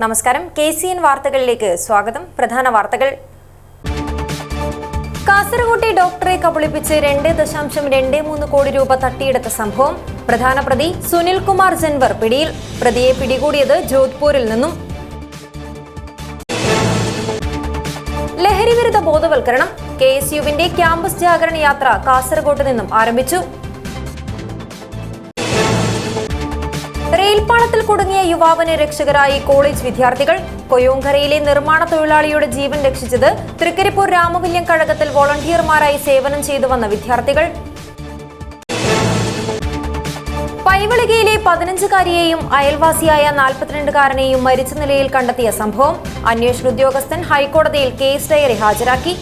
നമസ്കാരം, KCN വാർത്തകളിലേക്ക് സ്വാഗതം. പ്രധാന വാർത്തകൾ. കാസർകോട്ടെ ഡോക്ടറെ കബളിപ്പിച്ച് 2.23 കോടി രൂപ തട്ടിയെടുത്ത സംഭവം. പ്രധാന പ്രതി സുനിൽകുമാർ ജൻവർ പിടിയിൽ. പ്രതിയെ പിടികൂടിയത് ജോധ്പൂരിൽ നിന്നും. ലഹരിവിരുദ്ധ ബോധവൽക്കരണം. KSUവിന്റെ ക്യാമ്പസ് ജാഗരണ യാത്ര കാസർകോട്ട് നിന്നും ആരംഭിച്ചു. റെയിൽപാളത്തിൽ കുടുങ്ങിയ യുവാവിന് രക്ഷകരായി കോളേജ് വിദ്യാർത്ഥികൾ. കൊയോങ്കരയിലെ നിർമ്മാണ തൊഴിലാളിയുടെ ജീവൻ രക്ഷിച്ചത് തൃക്കരിപ്പൂർ രാമവല്യം കഴകത്തിൽ വോളണ്ടിയർമാരായി സേവനം ചെയ്തു വന്ന വിദ്യാർത്ഥികൾ. പൈവളികയിലെ 15-കാരിയെയും അയൽവാസിയായ 42-കാരനെയും മരിച്ച നിലയിൽ കണ്ടെത്തിയ സംഭവം. അന്വേഷണ ഉദ്യോഗസ്ഥൻ ഹൈക്കോടതിയിൽ കേസ് ഡയറി ഹാജരാക്കി.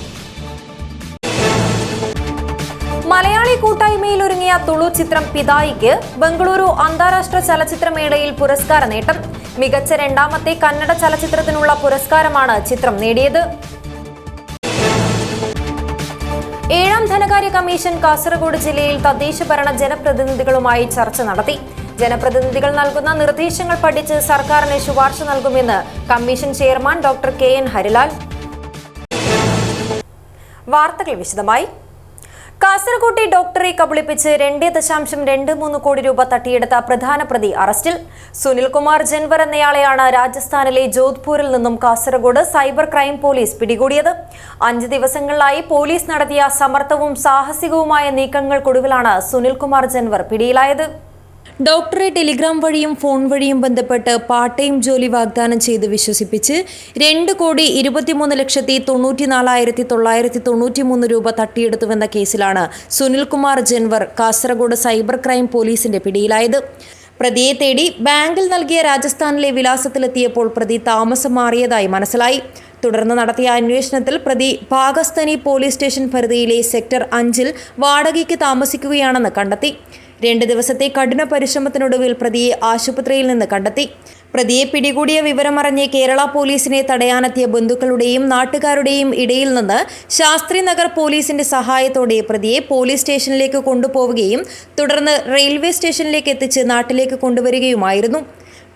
മലയാളി കൂട്ടായ്മയിൽ ഒരുങ്ങിയ തുളു ചിത്രം പിതായിക്ക് ബംഗളൂരു അന്താരാഷ്ട്ര ചലച്ചിത്രമേളയിൽ പുരസ്കാര നേട്ടം. മികച്ച രണ്ടാമത്തെ കന്നഡ ചലച്ചിത്രത്തിനുള്ള പുരസ്കാരമാണ് ചിത്രം നേടിയത്. 7ാം ധനകാര്യ കമ്മീഷൻ കാസർഗോഡ് ജില്ലയിൽ തദ്ദേശ ഭരണ ജനപ്രതിനിധികളുമായി ചർച്ച നടത്തി. ജനപ്രതിനിധികൾ നൽകുന്ന നിർദ്ദേശങ്ങൾ പഠിച്ച് സർക്കാരിന് ശുപാർശ നൽകുമെന്ന് commission chairman doctor KN Harilal. വാർത്തകൾ വിശദമായി. കാസർകോട്ടെ ഡോക്ടറെ കബളിപ്പിച്ച് 2.23 കോടി രൂപ തട്ടിയെടുത്ത പ്രധാന പ്രതി അറസ്റ്റിൽ. സുനിൽകുമാർ ജൻവർ എന്നയാളെയാണ് രാജസ്ഥാനിലെ ജോധ്പൂരിൽ നിന്നും കാസർഗോഡ് സൈബർ ക്രൈം പോലീസ് പിടികൂടിയത്. 5 ദിവസങ്ങളിലായി പോലീസ് നടത്തിയ സമർത്ഥവും സാഹസികവുമായ നീക്കങ്ങൾക്കൊടുവിലാണ് സുനിൽകുമാർ ജൻവർ പിടിയിലായത്. ഡോക്ടറെ ടെലിഗ്രാം വഴിയും ഫോൺ വഴിയും ബന്ധപ്പെട്ട് പാർട്ട് ടൈം ജോലി വാഗ്ദാനം ചെയ്ത് വിശ്വസിപ്പിച്ച് 2,23,94,993 രൂപ തട്ടിയെടുത്തുവെന്ന കേസിലാണ് സുനിൽകുമാർ ജൻവർ കാസർഗോഡ് സൈബർ ക്രൈം പോലീസിന്റെ പിടിയിലായത്. പ്രതിയെ തേടി ബാങ്കിൽ നൽകിയ രാജസ്ഥാനിലെ വിലാസത്തിലെത്തിയപ്പോൾ പ്രതി താമസം മാറിയതായി മനസ്സിലായി. തുടർന്ന് നടത്തിയ അന്വേഷണത്തിൽ പ്രതി പാകസ്തനി പോലീസ് സ്റ്റേഷൻ പരിധിയിലെ സെക്ടർ 5-ൽ വാടകയ്ക്ക് താമസിക്കുകയാണെന്ന് കണ്ടെത്തി. 2 ദിവസത്തെ കഠിന പരിശ്രമത്തിനൊടുവിൽ പ്രതിയെ ആശുപത്രിയിൽ നിന്ന് കണ്ടെത്തി. പ്രതിയെ പിടികൂടിയ വിവരമറിഞ്ഞ് കേരള പോലീസിനെ തടയാനെത്തിയ ബന്ധുക്കളുടെയും നാട്ടുകാരുടെയും ഇടയിൽ നിന്ന് ശാസ്ത്രി നഗർ പോലീസിന്റെ സഹായത്തോടെ പ്രതിയെ പോലീസ് സ്റ്റേഷനിലേക്ക് കൊണ്ടുപോവുകയും തുടർന്ന് റെയിൽവേ സ്റ്റേഷനിലേക്ക് എത്തിച്ച് നാട്ടിലേക്ക് കൊണ്ടുവരികയുമായിരുന്നു.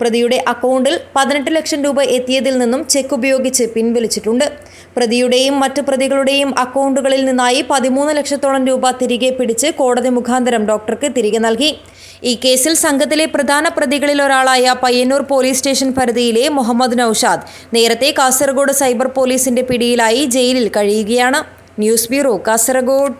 പ്രതിയുടെ അക്കൗണ്ടിൽ 18 ലക്ഷം രൂപ എത്തിയതിൽ നിന്നും ചെക്ക് ഉപയോഗിച്ച് പിൻവലിച്ചിട്ടുണ്ട്. പ്രതിയുടെയും മറ്റു പ്രതികളുടെയും അക്കൗണ്ടുകളിൽ നിന്നായി 13 ലക്ഷത്തോളം രൂപ തിരികെ പിടിച്ച് കോടതി മുഖാന്തരം ഡോക്ടർക്ക് തിരികെ നൽകി. ഈ കേസിൽ സംഘത്തിലെ പ്രധാന പ്രതികളിൽ ഒരാളായ പയ്യന്നൂർ പോലീസ് സ്റ്റേഷൻ പരിധിയിലെ മുഹമ്മദ് നൌഷാദ് നേരത്തെ കാസർഗോഡ് സൈബർ പോലീസിന്റെ പിടിയിലായി ജയിലിൽ കഴിയുകയാണ്. News bureau, Kasaragod.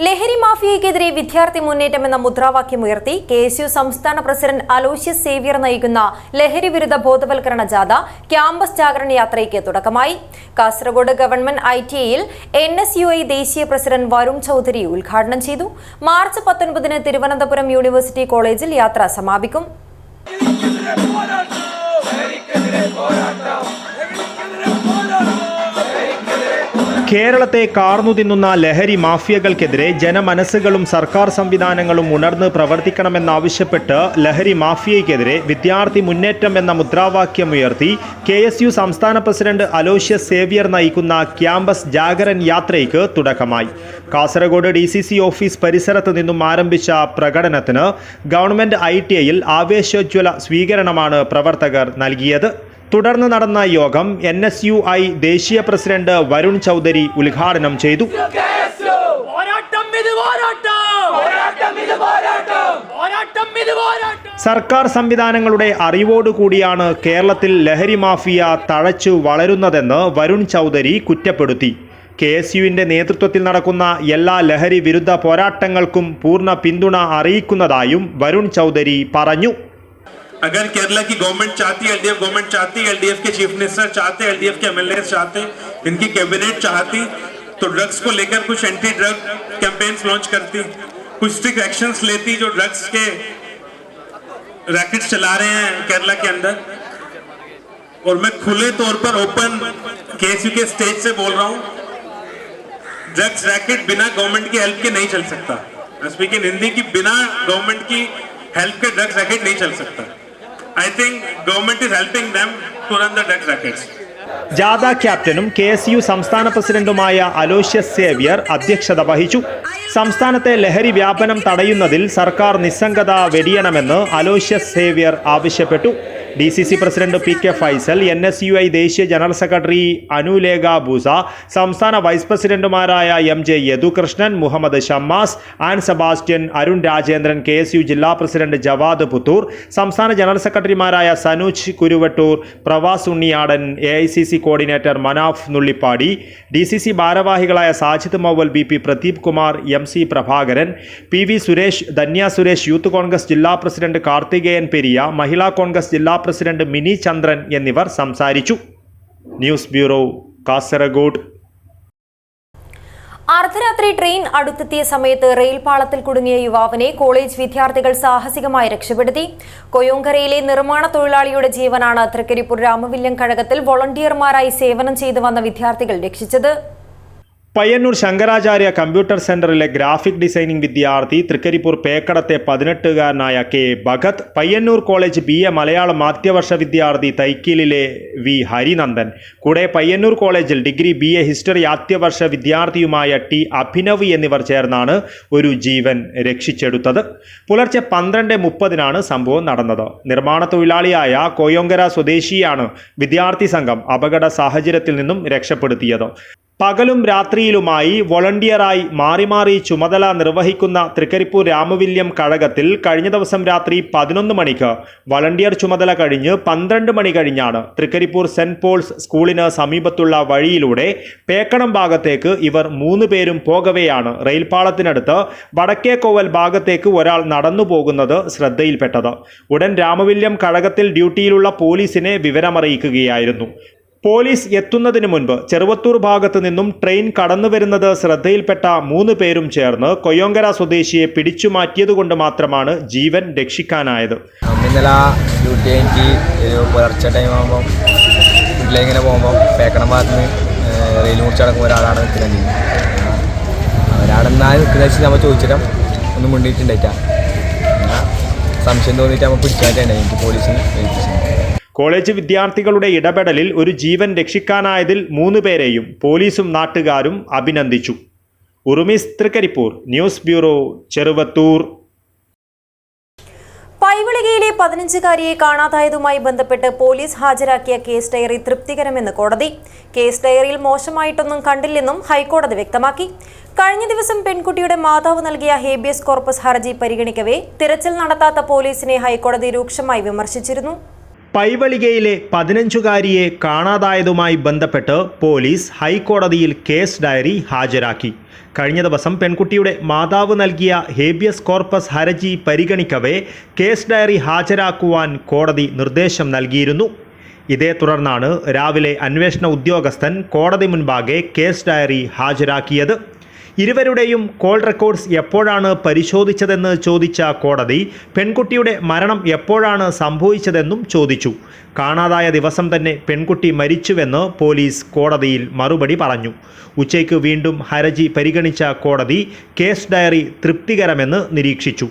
ലഹരി മാഫിയയ്ക്കെതിരെ വിദ്യാർത്ഥി മുന്നേറ്റം എന്ന മുദ്രാവാക്യം ഉയർത്തി KSU സംസ്ഥാന പ്രസിഡന്റ് അലോഷ്യസ് സേവ്യർ നയിക്കുന്ന ലഹരി വിരുദ്ധ ബോധവൽക്കരണ ജാഥ ക്യാമ്പസ് ജാഗരണ യാത്രയ്ക്ക് തുടക്കമായി. കാസർഗോഡ് ഗവൺമെന്റ് ITIയിൽ NSUI ദേശീയ പ്രസിഡന്റ് വരുൺ ചൌധരി ഉദ്ഘാടനം ചെയ്തു. മാർച്ച് 19-ന് തിരുവനന്തപുരം യൂണിവേഴ്സിറ്റി കോളേജിൽ യാത്ര സമാപിക്കും. കേരളത്തെ കാർന്നുതിന്നുന്ന ലഹരി മാഫിയകൾക്കെതിരെ ജനമനസ്സുകളും സർക്കാർ സംവിധാനങ്ങളും ഉണർന്ന് പ്രവർത്തിക്കണമെന്നാവശ്യപ്പെട്ട് ലഹരി മാഫിയയ്ക്കെതിരെ വിദ്യാർത്ഥി മുന്നേറ്റം എന്ന മുദ്രാവാക്യമുയർത്തി KSU സംസ്ഥാന പ്രസിഡന്റ് അലോഷ്യസ് സേവ്യർ നയിക്കുന്ന ക്യാമ്പസ് ജാഗരൺ യാത്രയ്ക്ക് തുടക്കമായി. കാസർഗോഡ് DCC ഓഫീസ് പരിസരത്ത് നിന്നും ആരംഭിച്ച പ്രകടനത്തിന് ഗവൺമെന്റ് ITIയിൽ ആവേശോജ്വല സ്വീകരണമാണ് പ്രവർത്തകർ നൽകിയത്. തുടർന്ന് നടന്ന യോഗം NSUI ദേശീയ പ്രസിഡന്റ് വരുൺ ചൌധരി ഉദ്ഘാടനം ചെയ്തു. സർക്കാർ സംവിധാനങ്ങളുടെ അറിവോടുകൂടിയാണ് കേരളത്തിൽ ലഹരി മാഫിയ തഴച്ചു വളരുന്നതെന്ന് വരുൺ ചൌധരി കുറ്റപ്പെടുത്തി. KSUവിന്റെ നേതൃത്വത്തിൽ നടക്കുന്ന എല്ലാ ലഹരി വിരുദ്ധ പോരാട്ടങ്ങൾക്കും പൂർണ്ണ പിന്തുണ അറിയിക്കുന്നതായും വരുൺ ചൌധരി പറഞ്ഞു. अगर केरला की गवर्नमेंट चाहती, LDF गवर्नमेंट चाहती, LDF के चीफ मिनिस्टर चाहते, LDF के MLA चाहते, इनकी कैबिनेट चाहती तो ड्रग्स को लेकर कुछ एंटी ड्रग कैंपेन्स लॉन्च करती, कुछ स्ट्रिक्ट एक्शंस लेती जो ड्रग्स के रैकेट्स चला रहे हैं केरला के अंदर. और मैं खुले तौर पर ओपन KSU के स्टेज से बोल रहा हूं, ड्रग्स रैकेट बिना गवर्नमेंट की हेल्प के नहीं चल सकता. आई स्पीक इन हिंदी की बिना गवर्नमेंट की हेल्प के ड्रग्स रैकेट नहीं चल सकता. I think government is helping them to run the drug rackets. ജാഥ ക്യാപ്റ്റനും KSU സംസ്ഥാന പ്രസിഡന്റുമായ അലോഷ്യസ് സേവ്യർ അധ്യക്ഷത വഹിച്ചു. സംസ്ഥാനത്തെ ലഹരി വ്യാപനം തടയുന്നതിൽ സർക്കാർ നിസ്സംഗത വെടിയണമെന്ന് അലോഷ്യസ് സേവ്യർ ആവശ്യപ്പെട്ടു. DCC president PK Faisal, NSUI ദേശീയ ജനറൽ സെക്രട്ടറി അനുലേഖ ബൂസ, സംസ്ഥാന വൈസ് പ്രസിഡന്റുമാരായ MJ യദുകൃഷ്ണൻ, മുഹമ്മദ് ഷമ്മാസ്, ആൻ സെബാസ്റ്റ്യൻ, അരുൺ രാജേന്ദ്രൻ, KSU ജില്ലാ പ്രസിഡന്റ് ജവാദ് പുത്തൂർ, സംസ്ഥാന ജനറൽ സെക്രട്ടറിമാരായ Sanuj Kuruvattoor, Pravas Unniyadan, AICC coordinator Manaf Nullippadi, DCC ഭാരവാഹികളായ Sajid Mauval, BP Pradeep Kumar, MC Prabhakaran, PV Suresh, Dhanya Suresh, youth Congress ജില്ലാ പ്രസിഡന്റ് കാർത്തികേയൻ പെരിയ, മഹിളാ കോൺഗ്രസ് ജില്ലാ പ്രസിഡന്റ് മിനി ചന്ദ്രൻ എന്നിവർ സംസാരിച്ചു. News bureau, Kasaragod. അർദ്ധരാത്രി ട്രെയിൻ അടുത്തെത്തിയ സമയത്ത് റെയിൽ പാളത്തിൽ കുടുങ്ങിയ യുവാവിനെ കോളേജ് വിദ്യാർത്ഥികൾ സാഹസികമായി രക്ഷപ്പെടുത്തി. കൊയോങ്കരയിലെ നിർമ്മാണ തൊഴിലാളിയുടെ ജീവനാണ് തൃക്കരിപ്പൂർ രാമവില്യം കഴകത്തിൽ വോളണ്ടിയർമാരായി സേവനം ചെയ്തു വന്ന വിദ്യാർത്ഥികൾ രക്ഷിച്ചത്. പയ്യന്നൂർ ശങ്കരാചാര്യ കമ്പ്യൂട്ടർ സെന്ററിലെ ഗ്രാഫിക് ഡിസൈനിംഗ് വിദ്യാർത്ഥി തൃക്കരിപ്പൂർ പേക്കടത്തെ 18-കാരനായ K Bhagath, Payyanur college BA Malayalam ആദ്യവർഷ വിദ്യാർത്ഥി തൈക്കീലിലെ V ഹരിനന്ദൻ, കൂടെ പയ്യന്നൂർ കോളേജിൽ ഡിഗ്രി BA ഹിസ്റ്ററി ആദ്യവർഷ വിദ്യാർത്ഥിയുമായ T അഭിനവ് എന്നിവർ ചേർന്നാണ് ഒരു ജീവൻ രക്ഷിച്ചെടുത്തത്. പുലർച്ചെ 12:30 സംഭവം നടന്നത്. നിർമ്മാണ തൊഴിലാളിയായ കൊയോങ്കര സ്വദേശിയാണ് വിദ്യാർത്ഥി സംഘം അപകട സാഹചര്യത്തിൽ നിന്നും രക്ഷപ്പെടുത്തിയത്. പകലും രാത്രിയിലുമായി വോളണ്ടിയറായി മാറി മാറി ചുമതല നിർവഹിക്കുന്ന തൃക്കരിപ്പൂർ രാമവില്യം കഴകത്തിൽ കഴിഞ്ഞ ദിവസം രാത്രി 11 മണിക്ക് വോളണ്ടിയർ ചുമതല കഴിഞ്ഞ് 12 മണി കഴിഞ്ഞാണ് തൃക്കരിപ്പൂർ സെന്റ് പോൾസ് സ്കൂളിന് സമീപത്തുള്ള വഴിയിലൂടെ പേക്കടം ഭാഗത്തേക്ക് ഇവർ 3 പേരും പോകവെയാണ് റെയിൽപാളത്തിനടുത്ത് വടക്കേക്കോവൽ ഭാഗത്തേക്ക് ഒരാൾ നടന്നു പോകുന്നത് ശ്രദ്ധയിൽപ്പെട്ടത്. ഉടൻ രാമവില്യം കഴകത്തിൽ ഡ്യൂട്ടിയിലുള്ള പോലീസിനെ വിവരമറിയിക്കുകയായിരുന്നു. പോലീസ് എത്തുന്നതിന് മുൻപ് ചെറുവത്തൂർ ഭാഗത്തു നിന്നും ട്രെയിൻ കടന്നു വരുന്നത് ശ്രദ്ധയിൽപ്പെട്ട 3 പേരും ചേർന്ന് കൊയോങ്കര സ്വദേശിയെ പിടിച്ചുമാറ്റിയതുകൊണ്ട് മാത്രമാണ് ജീവൻ രക്ഷിക്കാനായത്. ഇന്നലെ ഡ്യൂട്ടി എനിക്ക് പുലർച്ചെ ടൈം ആകുമ്പം വീട്ടിലേക്കിങ്ങനെ പോകുമ്പോൾ പേക്കടം ഭാഗത്ത് നിന്ന് റെയിൽ മുറിച്ച് നടക്കുമ്പോൾ ഒരാളാണ് നിൽക്കുന്നത്. ഒരാളെന്നാൽ നിൽക്കുന്ന വെച്ച് നമ്മൾ ചോദിച്ചിട്ട് ഒന്നും മുണ്ടിയിട്ടുണ്ടായിട്ടാ സംശയം തോന്നിയിട്ട് നമ്മൾ പിടിച്ചായിട്ടുണ്ടായി. എനിക്ക് പോലീസിന് ഏൽപ്പിച്ചു. കോളേജ് വിദ്യാർത്ഥികളുടെ ഇടപെടലിൽ ഒരു ജീവൻ രക്ഷിക്കാനായതിൽ 3 പേരെയും പോലീസും നാട്ടുകാരും അഭിനന്ദിച്ചു. ഉറുമിസ്, തൃക്കരിപ്പൂർ. News bureau, Cheruvathur. പൈവളികയിലെ 15-കാരിയെ കാണാതായതുമായി ബന്ധപ്പെട്ട് പോലീസ് ഹാജരാക്കിയ കേസ് ഡയറി തൃപ്തികരമെന്ന് കോടതി. കേസ് ഡയറിയിൽ മോശമായിട്ടൊന്നും കണ്ടില്ലെന്നും ഹൈക്കോടതി വ്യക്തമാക്കി. കഴിഞ്ഞ ദിവസം പെൺകുട്ടിയുടെ മാതാവ് നൽകിയ ഹേബിയസ് കോർപ്പസ് ഹർജി പരിഗണിക്കവേ തിരച്ചിൽ നടത്താത്ത പോലീസിനെ ഹൈക്കോടതി രൂക്ഷമായി വിമർശിച്ചിരുന്നു. പൈവളികയിലെ 15-കാരിയെ കാണാതായതുമായി ബന്ധപ്പെട്ട് പോലീസ് ഹൈക്കോടതിയിൽ കേസ് ഡയറി ഹാജരാക്കി. കഴിഞ്ഞ ദിവസം പെൺകുട്ടിയുടെ മാതാവ് നൽകിയ ഹേബിയസ് കോർപ്പസ് ഹർജി പരിഗണിക്കവേ കേസ് ഡയറി ഹാജരാക്കുവാൻ കോടതി നിർദ്ദേശം നൽകിയിരുന്നു. ഇതേ തുടർന്നാണ് രാവിലെ അന്വേഷണ ഉദ്യോഗസ്ഥൻ കോടതി മുൻപാകെ കേസ് ഡയറി ഹാജരാക്കിയത്. ഇരുവരുടെയും കോൾ റെക്കോർഡ്സ് എപ്പോഴാണ് പരിശോധിച്ചതെന്ന് ചോദിച്ച കോടതി പെൺകുട്ടിയുടെ മരണം എപ്പോഴാണ് സംഭവിച്ചതെന്നും ചോദിച്ചു. കാണാതായ ദിവസം തന്നെ പെൺകുട്ടി മരിച്ചുവെന്ന് പോലീസ് കോടതിയിൽ മറുപടി പറഞ്ഞു. ഉച്ചയ്ക്ക് വീണ്ടും ഹർജി പരിഗണിച്ച കോടതി കേസ് ഡയറി തൃപ്തികരമെന്ന് നിരീക്ഷിച്ചു.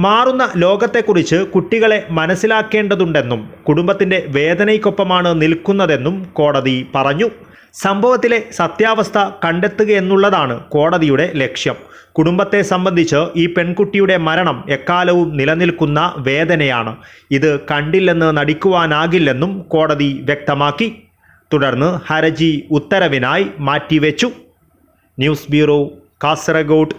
മാറുന്ന ലോകത്തെക്കുറിച്ച് കുട്ടികളെ മനസ്സിലാക്കേണ്ടതുണ്ടെന്നും കുടുംബത്തിൻ്റെ വേദനയ്ക്കൊപ്പമാണ് നിൽക്കുന്നതെന്നും കോടതി പറഞ്ഞു. സംഭവത്തിലെ സത്യാവസ്ഥ കണ്ടെത്തുകയെന്നുള്ളതാണ് കോടതിയുടെ ലക്ഷ്യം. കുടുംബത്തെ സംബന്ധിച്ച് ഈ പെൺകുട്ടിയുടെ മരണം എക്കാലവും നിലനിൽക്കുന്ന വേദനയാണ്. ഇത് കണ്ടില്ലെന്ന് നടിക്കുവാനാകില്ലെന്നും കോടതി വ്യക്തമാക്കി. തുടർന്ന് ഹർജി ഉത്തരവിനായി മാറ്റിവെച്ചു. News bureau, Kasaragod.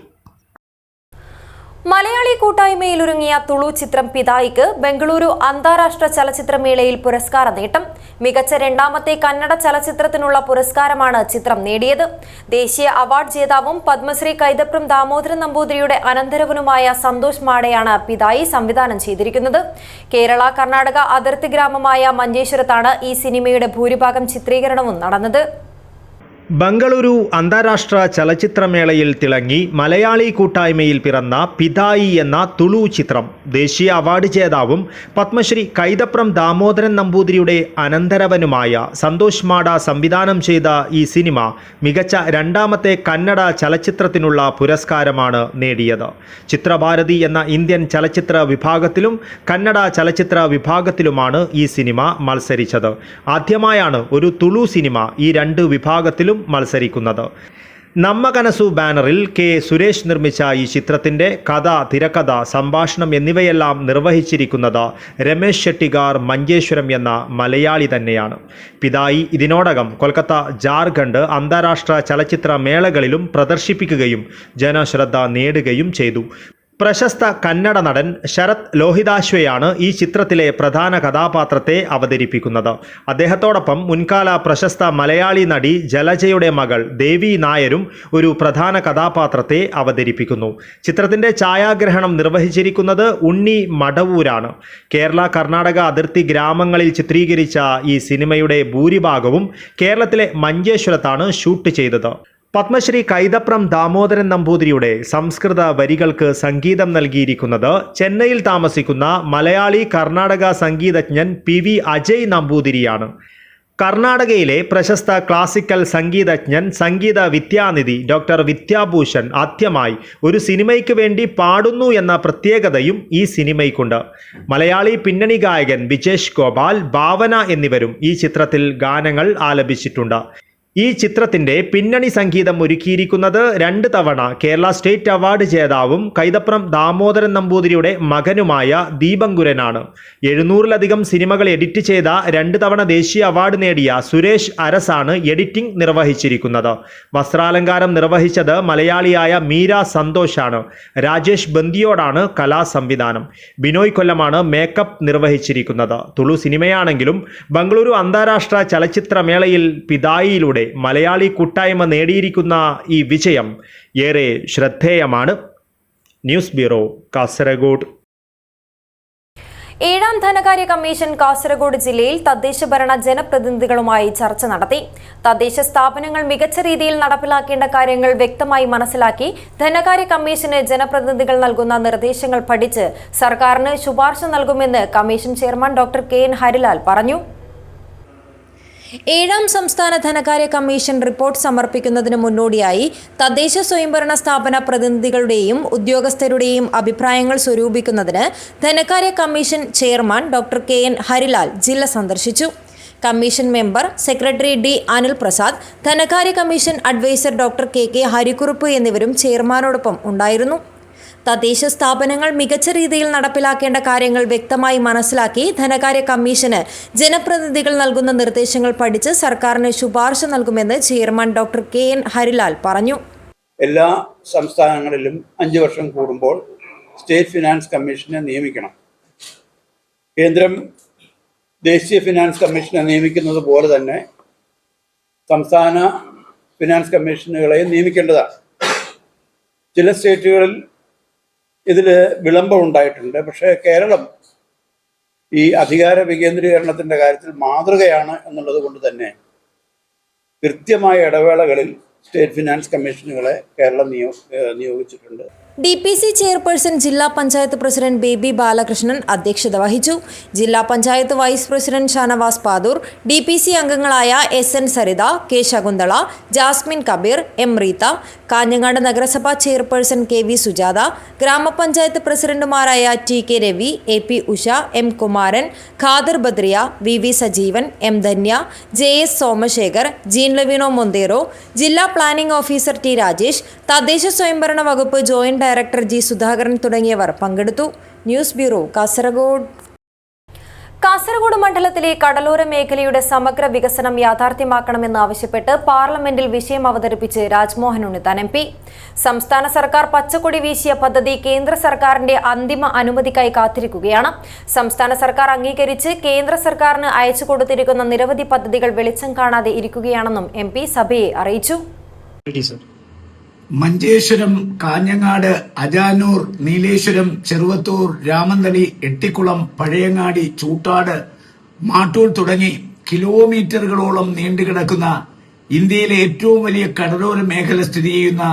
മലയാളി കൂട്ടായ്മയിൽ ഒരുങ്ങിയ തുളു ചിത്രം പിതായിക്ക് ബംഗളൂരു അന്താരാഷ്ട്ര ചലച്ചിത്രമേളയിൽ പുരസ്കാര നേട്ടം. മികച്ച 2ാമത്തെ കന്നഡ ചലച്ചിത്രത്തിനുള്ള പുരസ്കാരമാണ് ചിത്രം നേടിയത്. ദേശീയ അവാർഡ് ജേതാവും പത്മശ്രീ കൈതപ്രം ദാമോദരൻ നമ്പൂതിരിയുടെ അനന്തരവനുമായ സന്തോഷ് മാടയാണ് പിതായി സംവിധാനം ചെയ്തിരിക്കുന്നത്. കേരള കർണാടക അതിർത്തി ഗ്രാമമായ മഞ്ചേശ്വരത്താണ് ഈ സിനിമയുടെ ഭൂരിഭാഗം ചിത്രീകരണവും നടന്നത്. ബംഗളൂരു അന്താരാഷ്ട്ര ചലച്ചിത്രമേളയിൽ തിളങ്ങി മലയാളി കൂട്ടായ്മയിൽ പിറന്ന പിതായി എന്ന തുളു ചിത്രം ദേശീയ അവാർഡ് ജേതാവും പത്മശ്രീ കൈതപ്രം ദാമോദരൻ നമ്പൂതിരിയുടെ അനന്തരവനുമായ സന്തോഷ് മാട സംവിധാനം ചെയ്ത ഈ സിനിമ മികച്ച 2ാമത്തെ കന്നഡ ചലച്ചിത്രത്തിനുള്ള പുരസ്കാരമാണ് നേടിയത്. ചിത്രഭാരതി എന്ന ഇന്ത്യൻ ചലച്ചിത്ര വിഭാഗത്തിലും കന്നഡ ചലച്ചിത്ര വിഭാഗത്തിലുമാണ് ഈ സിനിമ മത്സരിച്ചത്. ആദ്യമായാണ് ഒരു തുളു സിനിമ ഈ 2 വിഭാഗത്തിലും മത്സരിക്കുന്നത്. നമ്മ കനസു ബാനറിൽ കെ സുരേഷ് നിർമ്മിച്ച ഈ ചിത്രത്തിൻ്റെ കഥ, തിരക്കഥ, സംഭാഷണം എന്നിവയെല്ലാം നിർവഹിച്ചിരിക്കുന്നത് രമേശ് ഷെട്ടിഗാർ മഞ്ചേശ്വരം എന്ന മലയാളി തന്നെയാണ്. പിതായി ഇതിനോടകം കൊൽക്കത്ത, ജാർഖണ്ഡ് അന്താരാഷ്ട്ര ചലച്ചിത്ര മേളകളിലും പ്രദർശിപ്പിക്കുകയും ജനശ്രദ്ധ നേടുകയും ചെയ്തു. പ്രശസ്ത കന്നഡ നടൻ ശരത് ലോഹിതാശ്വയാണ് ഈ ചിത്രത്തിലെ പ്രധാന കഥാപാത്രത്തെ അവതരിപ്പിക്കുന്നത്. അദ്ദേഹത്തോടൊപ്പം മുൻകാല പ്രശസ്ത മലയാളി നടി ജലജയുടെ മകൾ ദേവി നായരും ഒരു പ്രധാന കഥാപാത്രത്തെ അവതരിപ്പിക്കുന്നു. ചിത്രത്തിൻ്റെ ഛായാഗ്രഹണം നിർവഹിച്ചിരിക്കുന്നത് ഉണ്ണി മടവൂരാണ്. കേരള കർണാടക അതിർത്തി ഗ്രാമങ്ങളിൽ ചിത്രീകരിച്ച ഈ സിനിമയുടെ ഭൂരിഭാഗവും കേരളത്തിലെ മഞ്ചേശ്വരത്താണ് ഷൂട്ട് ചെയ്തത്. പത്മശ്രീ കൈതപ്രം ദാമോദരൻ നമ്പൂതിരിയുടെ സംസ്കൃത വരികൾക്ക് സംഗീതം നൽകിയിരിക്കുന്നത് ചെന്നൈയിൽ താമസിക്കുന്ന മലയാളി കർണാടക സംഗീതജ്ഞൻ PV അജയ് നമ്പൂതിരിയാണ്. കർണാടകയിലെ പ്രശസ്ത ക്ലാസിക്കൽ സംഗീതജ്ഞൻ, സംഗീത വിദ്യാനിധി ഡോക്ടർ വിദ്യാഭൂഷൺ ആദ്യമായി ഒരു സിനിമയ്ക്ക് വേണ്ടി പാടുന്നു എന്ന പ്രത്യേകതയും ഈ സിനിമയ്ക്കുണ്ട്. മലയാളി പിന്നണി ഗായകൻ വിജേഷ് ഗോപാൽ, ഭാവന എന്നിവരും ഈ ചിത്രത്തിൽ ഗാനങ്ങൾ ആലപിച്ചിട്ടുണ്ട്. ഈ ചിത്രത്തിൻ്റെ പിന്നണി സംഗീതം ഒരുക്കിയിരിക്കുന്നത് 2 തവണ കേരള സ്റ്റേറ്റ് അവാർഡ് ജേതാവും കൈതപ്രം ദാമോദരൻ നമ്പൂതിരിയുടെ മകനുമായ ദീപങ്കുരനാണ്. 700-ലധികം സിനിമകൾ എഡിറ്റ് ചെയ്ത 2 തവണ ദേശീയ അവാർഡ് നേടിയ സുരേഷ് അരസാണ് എഡിറ്റിംഗ് നിർവഹിച്ചിരിക്കുന്നത്. വസ്ത്രാലങ്കാരം നിർവഹിച്ചത് മലയാളിയായ മീര സന്തോഷാണ്. രാജേഷ് ബന്ദിയോടാണ് കലാസംവിധാനം. ബിനോയ് കൊല്ലമാണ് മേക്കപ്പ് നിർവഹിച്ചിരിക്കുന്നത്. തുളു സിനിമയാണെങ്കിലും ബംഗളൂരു അന്താരാഷ്ട്ര ചലച്ചിത്രമേളയിൽ പിതായിയിലൂടെ മലയാളി കൂട്ടായ്മ നേടിയിരിക്കുന്ന ഈ വിജയം ഏറെ ശ്രദ്ധേയമാണ്. News bureau, Kasaragod. 7ാം ധനകാര്യ കമ്മീഷൻ കാസർഗോഡ് ജില്ലയിൽ തദ്ദേശഭരണ ജനപ്രതിനിധികളുമായി ചർച്ച നടത്തി. തദ്ദേശ സ്ഥാപനങ്ങൾ മികച്ച രീതിയിൽ നടപ്പിലാക്കേണ്ട കാര്യങ്ങൾ വ്യക്തമായി മനസ്സിലാക്കി ധനകാര്യ കമ്മീഷന് ജനപ്രതിനിധികൾ നൽകുന്ന നിർദ്ദേശങ്ങൾ പഠിച്ച് സർക്കാരിന് ശുപാർശ നൽകുമെന്ന് commission chairman doctor KN Harilal പറഞ്ഞു. 7ാം സംസ്ഥാന ധനകാര്യ കമ്മീഷൻ റിപ്പോർട്ട് സമർപ്പിക്കുന്നതിന് മുന്നോടിയായി തദ്ദേശ സ്വയംഭരണ സ്ഥാപന പ്രതിനിധികളുടെയും ഉദ്യോഗസ്ഥരുടെയും അഭിപ്രായങ്ങൾ സ്വരൂപിക്കുന്നതിന് ധനകാര്യ commission chairman doctor KN Harilal ജില്ല സന്ദർശിച്ചു. Commission member secretary D Anil Prasad, ധനകാര്യ കമ്മീഷൻ അഡ്വൈസർ ഡോക്ടർ KK ഹരിക്കുറുപ്പ് എന്നിവരും ചെയർമാനോടൊപ്പം ഉണ്ടായിരുന്നു. തദ്ദേശ സ്ഥാപനങ്ങൾ മികച്ച രീതിയിൽ നടപ്പിലാക്കേണ്ട കാര്യങ്ങൾ വ്യക്തമായി മനസ്സിലാക്കി ധനകാര്യ കമ്മീഷന് ജനപ്രതിനിധികൾ നൽകുന്ന നിർദ്ദേശങ്ങൾ പഠിച്ച് സർക്കാരിന് ശുപാർശ നൽകുമെന്ന് ചെയർമാൻ ഡോക്ടർ KN ഹരിലാൽ പറഞ്ഞു. എല്ലാ സംസ്ഥാനങ്ങളിലും 5 വർഷം കൂടുമ്പോൾ സ്റ്റേറ്റ് ഫിനാൻസ് കമ്മീഷനെ നിയമിക്കണം. കേന്ദ്രം ദേശീയ ഫിനാൻസ് കമ്മീഷനെ നിയമിക്കുന്നത് പോലെ തന്നെ സംസ്ഥാന ഫിനാൻസ് കമ്മീഷനുകളെ നിയമിക്കേണ്ടതാണ്. ചില സ്റ്റേറ്റുകളിൽ ഇതിൽ വിളംബം ഉണ്ടായിട്ടുണ്ട്. പക്ഷേ കേരളം ഈ അധികാര വികേന്ദ്രീകരണത്തിൻ്റെ കാര്യത്തിൽ മാതൃകയാണ് എന്നുള്ളത് കൊണ്ട് തന്നെ കൃത്യമായ ഇടവേളകളിൽ സ്റ്റേറ്റ് ഫിനാൻസ് കമ്മീഷനുകളെ കേരളം നിയോഗിച്ചിട്ടുണ്ട്. DPC ചെയർപേഴ്സൺ ജില്ലാ പഞ്ചായത്ത് പ്രസിഡന്റ് ബേബി ബാലകൃഷ്ണൻ അധ്യക്ഷത വഹിച്ചു. ജില്ലാ panchayat vice president Shanavas Padoor, DPC അംഗങ്ങളായ SN Saritha, K Shakunthala, Jasmine Kabeer, M Reetha, Kanhangad നഗരസഭാ ചെയർപേഴ്സൺ KV സുജാത, ഗ്രാമപഞ്ചായത്ത് പ്രസിഡന്റുമാരായ TK Ravi, AP Usha, M Kumaran, Khader Badriya, VV Sajeevan, M Dhanya, JS Somashekhar, Jean Lavino Montero, ജില്ലാ പ്ലാനിംഗ് ഓഫീസർ T രാജേഷ്, തദ്ദേശ സ്വയംഭരണ വകുപ്പ് ജോയിന്റ് ഡയറക്ടർ G സുധാകരൻ തുടങ്ങിയവർ പങ്കെടുത്തു. News bureau, Kasaragod. കാസർഗോഡ് മണ്ഡലത്തിലെ കടലോര മേഖലയുടെ സമഗ്ര വികസനം യാഥാർത്ഥ്യമാക്കണമെന്നാവശ്യപ്പെട്ട് പാർലമെന്റിൽ വിഷയം അവതരിപ്പിച്ച് രാജ്മോഹൻ ഉണ്ണിത്താൻ MP. സംസ്ഥാന സർക്കാർ പച്ചക്കൊടി വീശിയ പദ്ധതി കേന്ദ്ര സർക്കാരിന്റെ അന്തിമ അനുമതിക്കായി കാത്തിരിക്കുകയാണ്. സംസ്ഥാന സർക്കാർ അംഗീകരിച്ച് കേന്ദ്ര സർക്കാരിന് അയച്ചു കൊടുത്തിരിക്കുന്ന നിരവധി പദ്ധതികൾ വെളിച്ചം കാണാതെ ഇരിക്കുകയാണെന്നും MP സഭയെ അറിയിച്ചു. മഞ്ചേശ്വരം, കാഞ്ഞങ്ങാട്, അജാനൂർ, നീലേശ്വരം, ചെറുവത്തൂർ, രാമന്തളി, എട്ടിക്കുളം, പഴയങ്ങാടി, ചൂട്ടാട്, മാട്ടൂർ തുടങ്ങി കിലോമീറ്ററുകളോളം നീണ്ടുകിടക്കുന്ന ഇന്ത്യയിലെ ഏറ്റവും വലിയ കടലോര മേഖല സ്ഥിതി ചെയ്യുന്ന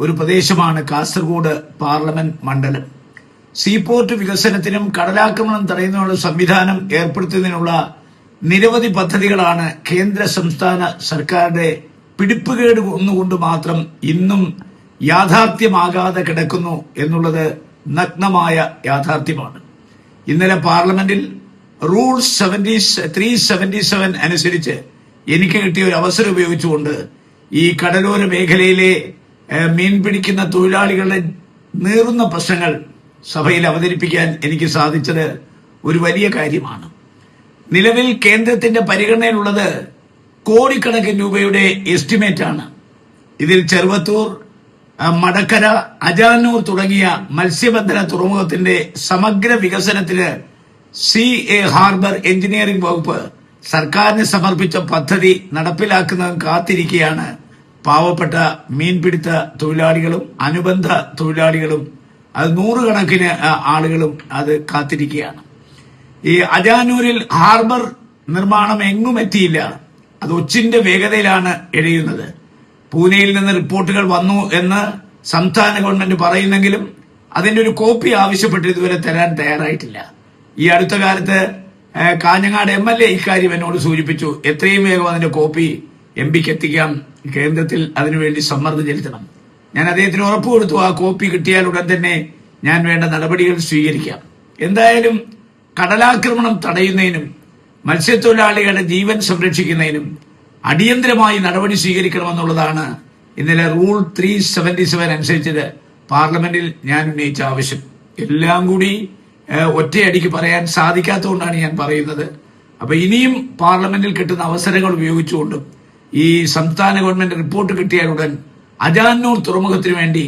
ഒരു പ്രദേശമാണ് കാസർഗോഡ് പാർലമെന്റ് മണ്ഡലം. സീപോർട്ട് വികസനത്തിനും കടലാക്രമണം തടയുന്നതിനുള്ള സംവിധാനം ഏർപ്പെടുത്തുന്നതിനുള്ള നിരവധി പദ്ധതികളാണ് കേന്ദ്ര സംസ്ഥാന സർക്കാരുടെ പിടിപ്പുകേട് ഒന്നുകൊണ്ട് മാത്രം ഇന്നും യാഥാർത്ഥ്യമാകാതെ കിടക്കുന്നു എന്നുള്ളത് നഗ്നമായ യാഥാർത്ഥ്യമാണ്. ഇന്നലെ പാർലമെന്റിൽ റൂൾ 377 അനുസരിച്ച് എനിക്ക് കിട്ടിയ ഒരു അവസരം ഉപയോഗിച്ചുകൊണ്ട് ഈ കടലോര മേഖലയിലെ മീൻ പിടിക്കുന്ന തൊഴിലാളികളുടെ നീറുന്ന പ്രശ്നങ്ങൾ സഭയിൽ അവതരിപ്പിക്കാൻ എനിക്ക് സാധിച്ചത് ഒരു വലിയ കാര്യമാണ്. നിലവിൽ കേന്ദ്രത്തിന്റെ പരിഗണനയിലുള്ളത് കോടിക്കണക്കിന് രൂപയുടെ എസ്റ്റിമേറ്റ് ആണ്. ഇതിൽ ചെറുവത്തൂർ, മടക്കര, അജാനൂർ തുടങ്ങിയ മത്സ്യബന്ധന തുറമുഖത്തിന്റെ സമഗ്ര വികസനത്തിന് CA ഹാർബർ എഞ്ചിനീയറിംഗ് വകുപ്പ് സർക്കാരിന് സമർപ്പിച്ച പദ്ധതി നടപ്പിലാക്കുന്നത് കാത്തിരിക്കുകയാണ് പാവപ്പെട്ട മീൻപിടുത്ത തൊഴിലാളികളും അനുബന്ധ തൊഴിലാളികളും. അത് നൂറുകണക്കിന് ആളുകളും അത് കാത്തിരിക്കുകയാണ്. ഈ അജാനൂരിൽ ഹാർബർ നിർമ്മാണം എങ്ങും എത്തിയില്ല. അത് ഒച്ചിന്റെ വേഗതയിലാണ് എഴയുന്നത്. പൂനെയിൽ നിന്ന് റിപ്പോർട്ടുകൾ വന്നു എന്ന് സംസ്ഥാന ഗവൺമെന്റ് പറയുന്നെങ്കിലും അതിന്റെ ഒരു കോപ്പി ആവശ്യപ്പെട്ട് ഇതുവരെ തരാൻ തയ്യാറായിട്ടില്ല. ഈ അടുത്ത കാലത്ത് കാഞ്ഞങ്ങാട് MLA ഇക്കാര്യം എന്നോട് സൂചിപ്പിച്ചു. എത്രയും വേഗം അതിന്റെ കോപ്പി MP-ക്ക് എത്തിക്കാം, കേന്ദ്രത്തിൽ അതിനുവേണ്ടി സമ്മർദ്ദം ചെലുത്തണം. ഞാൻ അദ്ദേഹത്തിന് ഉറപ്പ് കൊടുത്തു, ആ കോപ്പി കിട്ടിയാൽ ഉടൻ തന്നെ ഞാൻ വേണ്ട നടപടികൾ സ്വീകരിക്കാം. എന്തായാലും കടലാക്രമണം തടയുന്നതിനും മത്സ്യത്തൊഴിലാളികളുടെ ജീവൻ സംരക്ഷിക്കുന്നതിനും അടിയന്തരമായി നടപടി സ്വീകരിക്കണമെന്നുള്ളതാണ് ഇന്നലെ റൂൾ 377 അനുസരിച്ച് പാർലമെന്റിൽ ഞാൻ ഉന്നയിച്ച ആവശ്യം. എല്ലാം കൂടി ഒറ്റയടിക്ക് പറയാൻ സാധിക്കാത്തതുകൊണ്ടാണ് ഞാൻ പറയുന്നത്. അപ്പൊ ഇനിയും പാർലമെന്റിൽ കിട്ടുന്ന അവസരങ്ങൾ ഉപയോഗിച്ചുകൊണ്ടും ഈ സംസ്ഥാന ഗവൺമെന്റ് റിപ്പോർട്ട് കിട്ടിയാലുടൻ അജാനൂർ തുറമുഖത്തിന് വേണ്ടി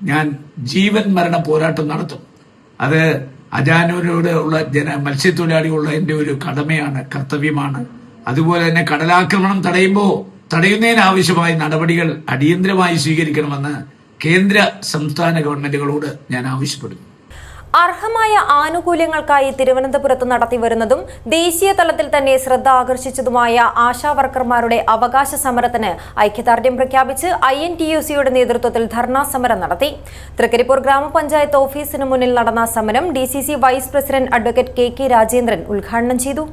ഞാൻ ജീവൻ മരണ പോരാട്ടം നടത്തും. അത് അജാനൂരോട് ഉള്ള മത്സ്യത്തൊഴിലാളികളുള്ള എന്റെ ഒരു കടമയാണ്, കർത്തവ്യമാണ്. അതുപോലെ തന്നെ കടലാക്രമണം തടയുന്നതിനാവശ്യമായ നടപടികൾ അടിയന്തരമായി സ്വീകരിക്കണമെന്ന് കേന്ദ്ര സംസ്ഥാന ഗവൺമെന്റുകളോട് ഞാൻ ആവശ്യപ്പെടുന്നു. അർഹമായ ആനുകൂല്യങ്ങൾക്കായി തിരുവനന്തപുരത്ത് നടത്തിവരുന്നതും ദേശീയ തലത്തിൽ തന്നെ ശ്രദ്ധ ആകർഷിച്ചതുമായ ആശാവർക്കർമാരുടെ അവകാശ സമരത്തിന് ഐക്യദാർഢ്യം പ്രഖ്യാപിച്ച് INTUC-യുടെ നേതൃത്വത്തിൽ ധർണാ സമരം നടത്തി. തൃക്കരിപ്പൂർ ഗ്രാമപഞ്ചായത്ത് ഓഫീസിന് മുന്നിൽ നടന്ന സമരം DCC vice president advocate KK Rajendran ഉദ്ഘാടനം ചെയ്തു.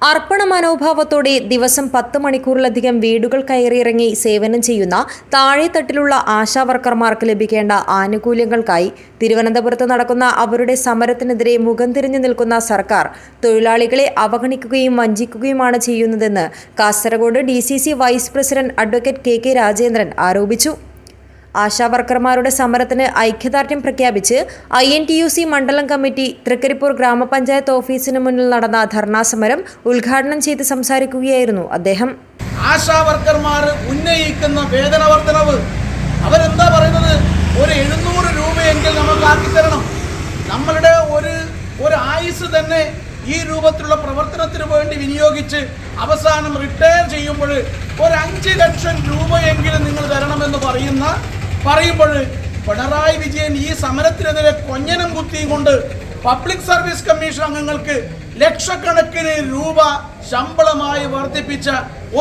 അർപ്പണ മനോഭാവത്തോടെ ദിവസം 10 മണിക്കൂറിലധികം വീടുകൾ കയറിയിറങ്ങി സേവനം ചെയ്യുന്ന താഴെത്തട്ടിലുള്ള ആശാവർക്കർമാർക്ക് ലഭിക്കേണ്ട ആനുകൂല്യങ്ങൾക്കായി തിരുവനന്തപുരത്ത് നടക്കുന്ന അവരുടെ സമരത്തിനെതിരെ മുഖം തിരിഞ്ഞു നിൽക്കുന്ന സർക്കാർ തൊഴിലാളികളെ അവഗണിക്കുകയും വഞ്ചിക്കുകയുമാണ് ചെയ്യുന്നതെന്ന് Kasaragod DCC vice president advocate KK Rajendran ആരോപിച്ചു. ആശാവർക്കർമാരുടെ സമരത്തിന് ഐക്യദാർഢ്യം പ്രഖ്യാപിച്ച് INTUC മണ്ഡലം കമ്മിറ്റി തൃക്കരിപ്പൂർ ഗ്രാമപഞ്ചായത്ത് ഓഫീസിന് മുന്നിൽ നടന്ന ധർണാ സമരം ഉദ്ഘാടനം ചെയ്ത് സംസാരിക്കുകയായിരുന്നു അദ്ദേഹം. ആശാവർക്കർമാർ ഉന്നയിക്കുന്ന വേതന വർധനവ് അവരെന്താ പറയുന്നത്? ഒരു 700 രൂപയെങ്കിൽ നമുക്ക് ആക്കി തരണം. നമ്മളുടെ ഒരു ആയുസ് തന്നെ ഈ രൂപത്തിലുള്ള പ്രവർത്തനത്തിന് വേണ്ടി വിനിയോഗിച്ച് അവസാനം റിട്ടയർ ചെയ്യുമ്പോൾ ഒരു 5 ലക്ഷം രൂപയെങ്കിലും നിങ്ങൾ തരണമെന്ന് പറയുമ്പോൾ പിണറായി വിജയൻ ഈ സമരത്തിനെതിരെ കൊഞ്ഞനം കുത്തിയും പബ്ലിക് സർവീസ് കമ്മീഷൻ അംഗങ്ങൾക്ക് ലക്ഷക്കണക്കിന് രൂപ ശമ്പളമായി വർദ്ധിപ്പിച്ച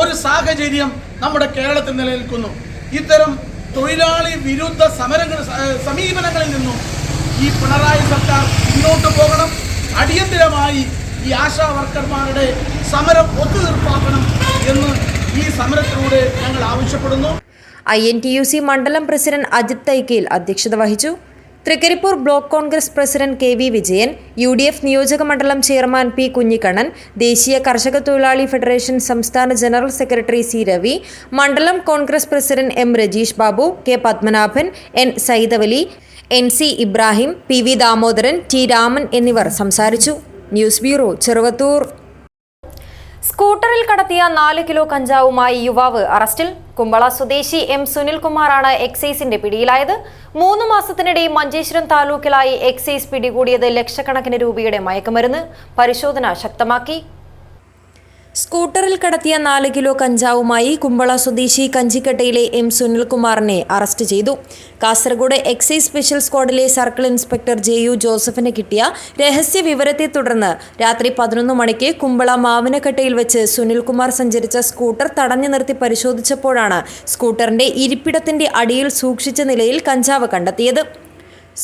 ഒരു സാഹചര്യം നമ്മുടെ കേരളത്തിൽ നിലനിൽക്കുന്നു. ഇത്തരം തൊഴിലാളി വിരുദ്ധ സമീപനങ്ങളിൽ നിന്നും ഈ പിണറായി സർക്കാർ മുന്നോട്ട് പോകണം. അടിയന്തരമായി ഈ ആശാവർക്കർമാരുടെ സമരം ഒത്തുതീർപ്പാക്കണം എന്ന് ഈ സമരത്തിലൂടെ ഞങ്ങൾ ആവശ്യപ്പെടുന്നു. INTUC മണ്ഡലം പ്രസിഡന്റ് അജിത് തൈക്കേൽ അധ്യക്ഷത വഹിച്ചു. Thrikaripur block Congress president KV Vijayan, UDF നിയോജക മണ്ഡലം ചെയർമാൻ P കുഞ്ഞിക്കണ്ണൻ, ദേശീയ കർഷക തൊഴിലാളി ഫെഡറേഷൻ സംസ്ഥാന ജനറൽ സെക്രട്ടറി C രവി, മണ്ഡലം Congress president M Rajeesh Babu, K Padmanabhan, N സൈദവലി, NC Ibrahim, PV Damodaran, T Raman എന്നിവർ സംസാരിച്ചു. News bureau, Cheruvathur. സ്കൂട്ടറിൽ കടത്തിയ 4 കിലോ കഞ്ചാവുമായി യുവാവ് അറസ്റ്റിൽ. കുമ്പള സ്വദേശി M സുനിൽകുമാറാണ് എക്സൈസിന്റെ പിടിയിലായത്. 3 മാസത്തിനിടെ മഞ്ചേശ്വരം താലൂക്കിലായി എക്സൈസ് പിടികൂടിയത് ലക്ഷക്കണക്കിന് രൂപയുടെ മയക്കുമരുന്ന്. പരിശോധന ശക്തമാക്കി. സ്കൂട്ടറിൽ കടത്തിയ 4 കിലോ കഞ്ചാവുമായി കുമ്പള സ്വദേശി കഞ്ചിക്കട്ടയിലെ M സുനിൽകുമാറിനെ അറസ്റ്റ് ചെയ്തു. കാസർഗോഡ് എക്സൈസ് സ്പെഷ്യൽ സ്ക്വാഡിലെ സർക്കിൾ ഇൻസ്പെക്ടർ JU ജോസഫിന് കിട്ടിയ രഹസ്യ വിവരത്തെ തുടർന്ന് രാത്രി 11 മണിക്ക് കുമ്പള മാവിനക്കട്ടയിൽ വെച്ച് സുനിൽകുമാർ സഞ്ചരിച്ച സ്കൂട്ടർ തടഞ്ഞു നിർത്തി പരിശോധിച്ചപ്പോഴാണ് സ്കൂട്ടറിന്റെ ഇരിപ്പിടത്തിന്റെ അടിയിൽ സൂക്ഷിച്ച നിലയിൽ കഞ്ചാവ് കണ്ടെത്തിയത്.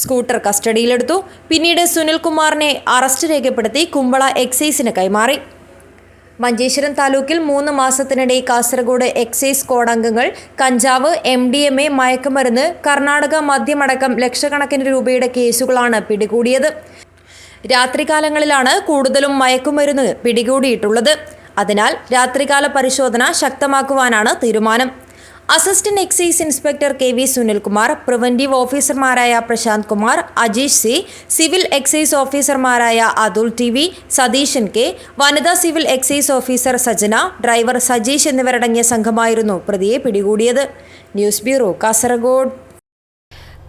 സ്കൂട്ടർ കസ്റ്റഡിയിലെടുത്തു. പിന്നീട് സുനിൽകുമാറിനെ അറസ്റ്റ് രേഖപ്പെടുത്തി കുമ്പള എക്സൈസിന് കൈമാറി. മഞ്ചേശ്വരം താലൂക്കിൽ 3 മാസത്തിനിടെ കാസർഗോഡ് എക്സൈസ് സ്ക്വാഡ് അംഗങ്ങൾ കഞ്ചാവ്, MDMA, മയക്കുമരുന്ന്, കർണാടക മദ്യമടക്കം ലക്ഷക്കണക്കിന് രൂപയുടെ കേസുകളാണ് പിടികൂടിയത്. രാത്രികാലങ്ങളിലാണ് കൂടുതലും മയക്കുമരുന്ന് പിടികൂടിയിട്ടുള്ളത്. അതിനാൽ രാത്രികാല പരിശോധന ശക്തമാക്കുവാനാണ് തീരുമാനം. Assistant excise inspector KV Sunilkumar, preventive ഓഫീസർമാരായ Prashanth Kumar, Ajeesh C, civil excise ഓഫീസർമാരായ അതുൽ TV, സതീശൻ K, വനിതാ civil excise officer Sajana, driver Sajeesh എന്നിവരടങ്ങിയ സംഘമായിരുന്നു പ്രതിയെ പിടികൂടിയത്. News bureau, Kasaragod.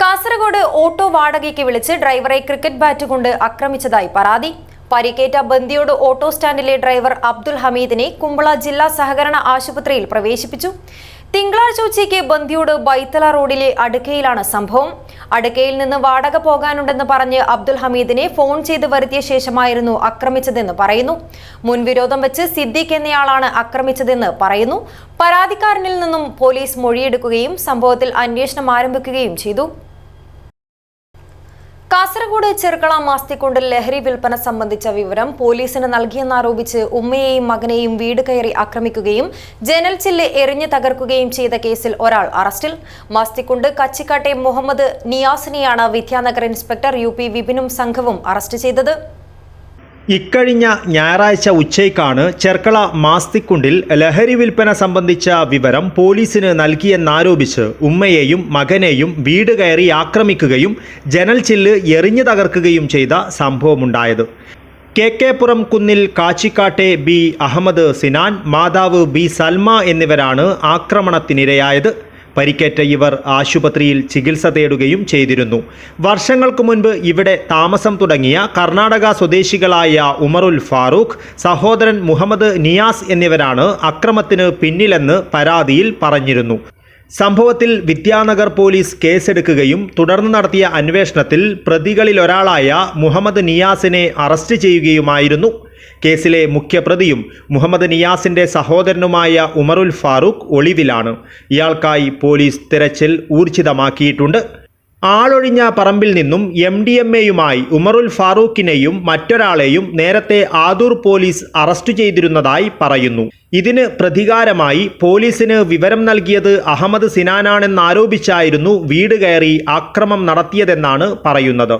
Kasaragod auto വാടകയ്ക്ക് വിളിച്ച് ഡ്രൈവറെ ക്രിക്കറ്റ് ബാറ്റ് കൊണ്ട് ആക്രമിച്ചതായി പരാതി. പരിക്കേറ്റ ബന്ദിയോട് ഓട്ടോ സ്റ്റാൻഡിലെ ഡ്രൈവർ അബ്ദുൽ ഹമീദിനെ കുമ്പള ജില്ലാ സഹകരണ ആശുപത്രിയിൽ പ്രവേശിപ്പിച്ചു. തിങ്കളാഴ്ച ഉച്ചയ്ക്ക് ബന്ദിയോട് ബൈത്തല റോഡിലെ അടുക്കയിലാണ് സംഭവം. അടുക്കയിൽ നിന്ന് വാടക പോകാനുണ്ടെന്ന് പറഞ്ഞ് അബ്ദുൽ ഹമീദിനെ ഫോൺ ചെയ്ത് വരുത്തിയ ശേഷമായിരുന്നു ആക്രമിച്ചതെന്ന് പറയുന്നു. മുൻവിരോധം വെച്ച് സിദ്ദീഖ് എന്നയാളാണ് ആക്രമിച്ചതെന്ന് പറയുന്നു. പരാതിക്കാരനിൽ നിന്നും പോലീസ് മൊഴിയെടുക്കുകയും സംഭവത്തിൽ അന്വേഷണം ആരംഭിക്കുകയും ചെയ്തു. കാസർഗോഡ് ചെർക്കള മാസ്തിക്കുണ്ടിൽ ലഹരി വിൽപ്പന സംബന്ധിച്ച വിവരം പോലീസിന് നൽകിയെന്നാരോപിച്ച് ഉമ്മയെയും മകനെയും വീട് കയറി ആക്രമിക്കുകയും ജനൽ ചില്ല് എറിഞ്ഞു തകർക്കുകയും ചെയ്ത കേസിൽ ഒരാൾ അറസ്റ്റിൽ. മാസ്തിക്കുണ്ട് കച്ചിക്കാട്ടെ മുഹമ്മദ് നിയാസിനെയാണ് വിദ്യാനഗർ ഇൻസ്പെക്ടർ UP വിപിനും സംഘവും അറസ്റ്റ് ചെയ്തത്. ഇക്കഴിഞ്ഞ ഞായറാഴ്ച ഉച്ചയ്ക്കാണ് ചെർക്കള മാസ്തിക്കുണ്ടിൽ ലഹരി വിൽപ്പന സംബന്ധിച്ച വിവരം പോലീസിന് നൽകിയെന്നാരോപിച്ച് ഉമ്മയെയും മകനെയും വീട് കയറി ആക്രമിക്കുകയും ജനൽ ചില്ല് എറിഞ്ഞു തകർക്കുകയും ചെയ്ത സംഭവമുണ്ടായത്. KK-പുറം കുന്നിൽ കാച്ചിക്കാട്ടെ B അഹമ്മദ് സിനാൻ, മാതാവ് B സൽമ എന്നിവരാണ് ആക്രമണത്തിനിരയായത്. പരിക്കേറ്റ ഇവർ ആശുപത്രിയിൽ ചികിത്സ തേടുകയും ചെയ്തിരുന്നു. വർഷങ്ങൾക്ക് മുൻപ് ഇവിടെ താമസം തുടങ്ങിയ കർണാടക സ്വദേശികളായ ഉമറുൽ ഫാറൂഖ്, സഹോദരൻ മുഹമ്മദ് നിയാസ് എന്നിവരാണ് അക്രമത്തിന് പിന്നിലെന്ന് പരാതിയിൽ പറഞ്ഞിരുന്നു. സംഭവത്തിൽ വിദ്യാനഗർ പോലീസ് കേസെടുക്കുകയും തുടർന്ന് നടത്തിയ അന്വേഷണത്തിൽ പ്രതികളിലൊരാളായ മുഹമ്മദ് നിയാസിനെ അറസ്റ്റ് ചെയ്യുകയുമായിരുന്നു. കേസിലെ മുഖ്യപ്രതിയും മുഹമ്മദ് നിയാസിൻ്റെ സഹോദരനുമായ ഉമറുൽ ഫാറൂഖ് ഒളിവിലാണ്. ഇയാൾക്കായി പോലീസ് തിരച്ചിൽ ഊർജിതമാക്കിയിട്ടുണ്ട്. ആളൊഴിഞ്ഞ പറമ്പിൽ നിന്നും MDMA-യുമായി ഉമറുൽ ഫാറൂഖിനെയും മറ്റൊരാളെയും നേരത്തെ ആദൂർ പോലീസ് അറസ്റ്റ് ചെയ്തിരുന്നതായി പറയുന്നു. ഇതിന് പ്രതികാരമായി പോലീസിന് വിവരം നൽകിയത് അഹമ്മദ് സിനാനാണെന്നാരോപിച്ചായിരുന്നു വീട് കയറി ആക്രമം നടത്തിയതെന്നാണ് പറയുന്നത്.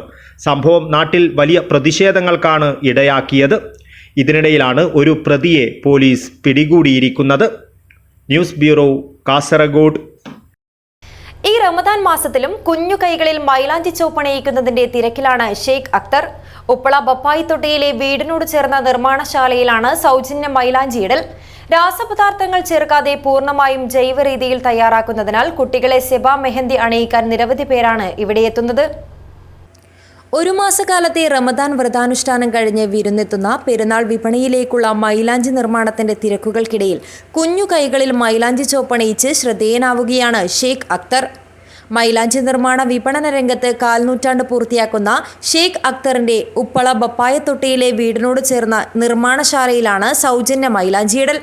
സംഭവം നാട്ടിൽ വലിയ പ്രതിഷേധങ്ങൾക്കാണ് ഇടയാക്കിയത്. ഇതിനിടയിലാണ് ഒരു പ്രതിയെ പോലീസ് പിടികൂടിയിരിക്കുന്നത്. News bureau, Kasaragod. ഈ റമദാൻ മാസത്തിലും കുഞ്ഞു കൈകളിൽ മൈലാഞ്ചി ചോപ്പണയിക്കുന്നതിന്റെ തിരക്കിലാണ് ഷെയ്ഖ് അക്തർ. ഉപ്പള ബപ്പായിത്തൊട്ടിയിലെ വീടിനോട് ചേർന്ന നിർമ്മാണശാലയിലാണ് സൗജന്യ മൈലാഞ്ചിയിടൽ. രാസപദാർത്ഥങ്ങൾ ചേർക്കാതെ പൂർണ്ണമായും ജൈവ രീതിയിൽ തയ്യാറാക്കുന്നതിനാൽ കുട്ടികളെ സെബ മെഹന്തി അണിയിക്കാൻ നിരവധി പേരാണ് ഇവിടെ എത്തുന്നത്. ഒരു മാസക്കാലത്തെ റമദാൻ വ്രതാനുഷ്ഠാനം കഴിഞ്ഞ് വിരുന്നെത്തുന്ന പെരുന്നാൾ വിപണിയിലേക്കുള്ള മൈലാഞ്ചി നിർമ്മാണത്തിന്റെ തിരക്കുകൾക്കിടയിൽ കുഞ്ഞു കൈകളിൽ മൈലാഞ്ചി ചോപ്പണയിച്ച് ശ്രദ്ധേയനാവുകയാണ് ഷെയ്ഖ് അക്തർ. മൈലാഞ്ചി നിർമ്മാണ വിപണന രംഗത്ത് കാൽനൂറ്റാണ്ട് പൂർത്തിയാക്കുന്ന ഷെയ്ഖ് അക്തറിന്റെ ഉപ്പള ബപ്പായത്തൊട്ടിയിലെ വീടിനോട് ചേർന്ന നിർമ്മാണശാലയിലാണ് സൗജന്യ മൈലാഞ്ചിയിടൽ.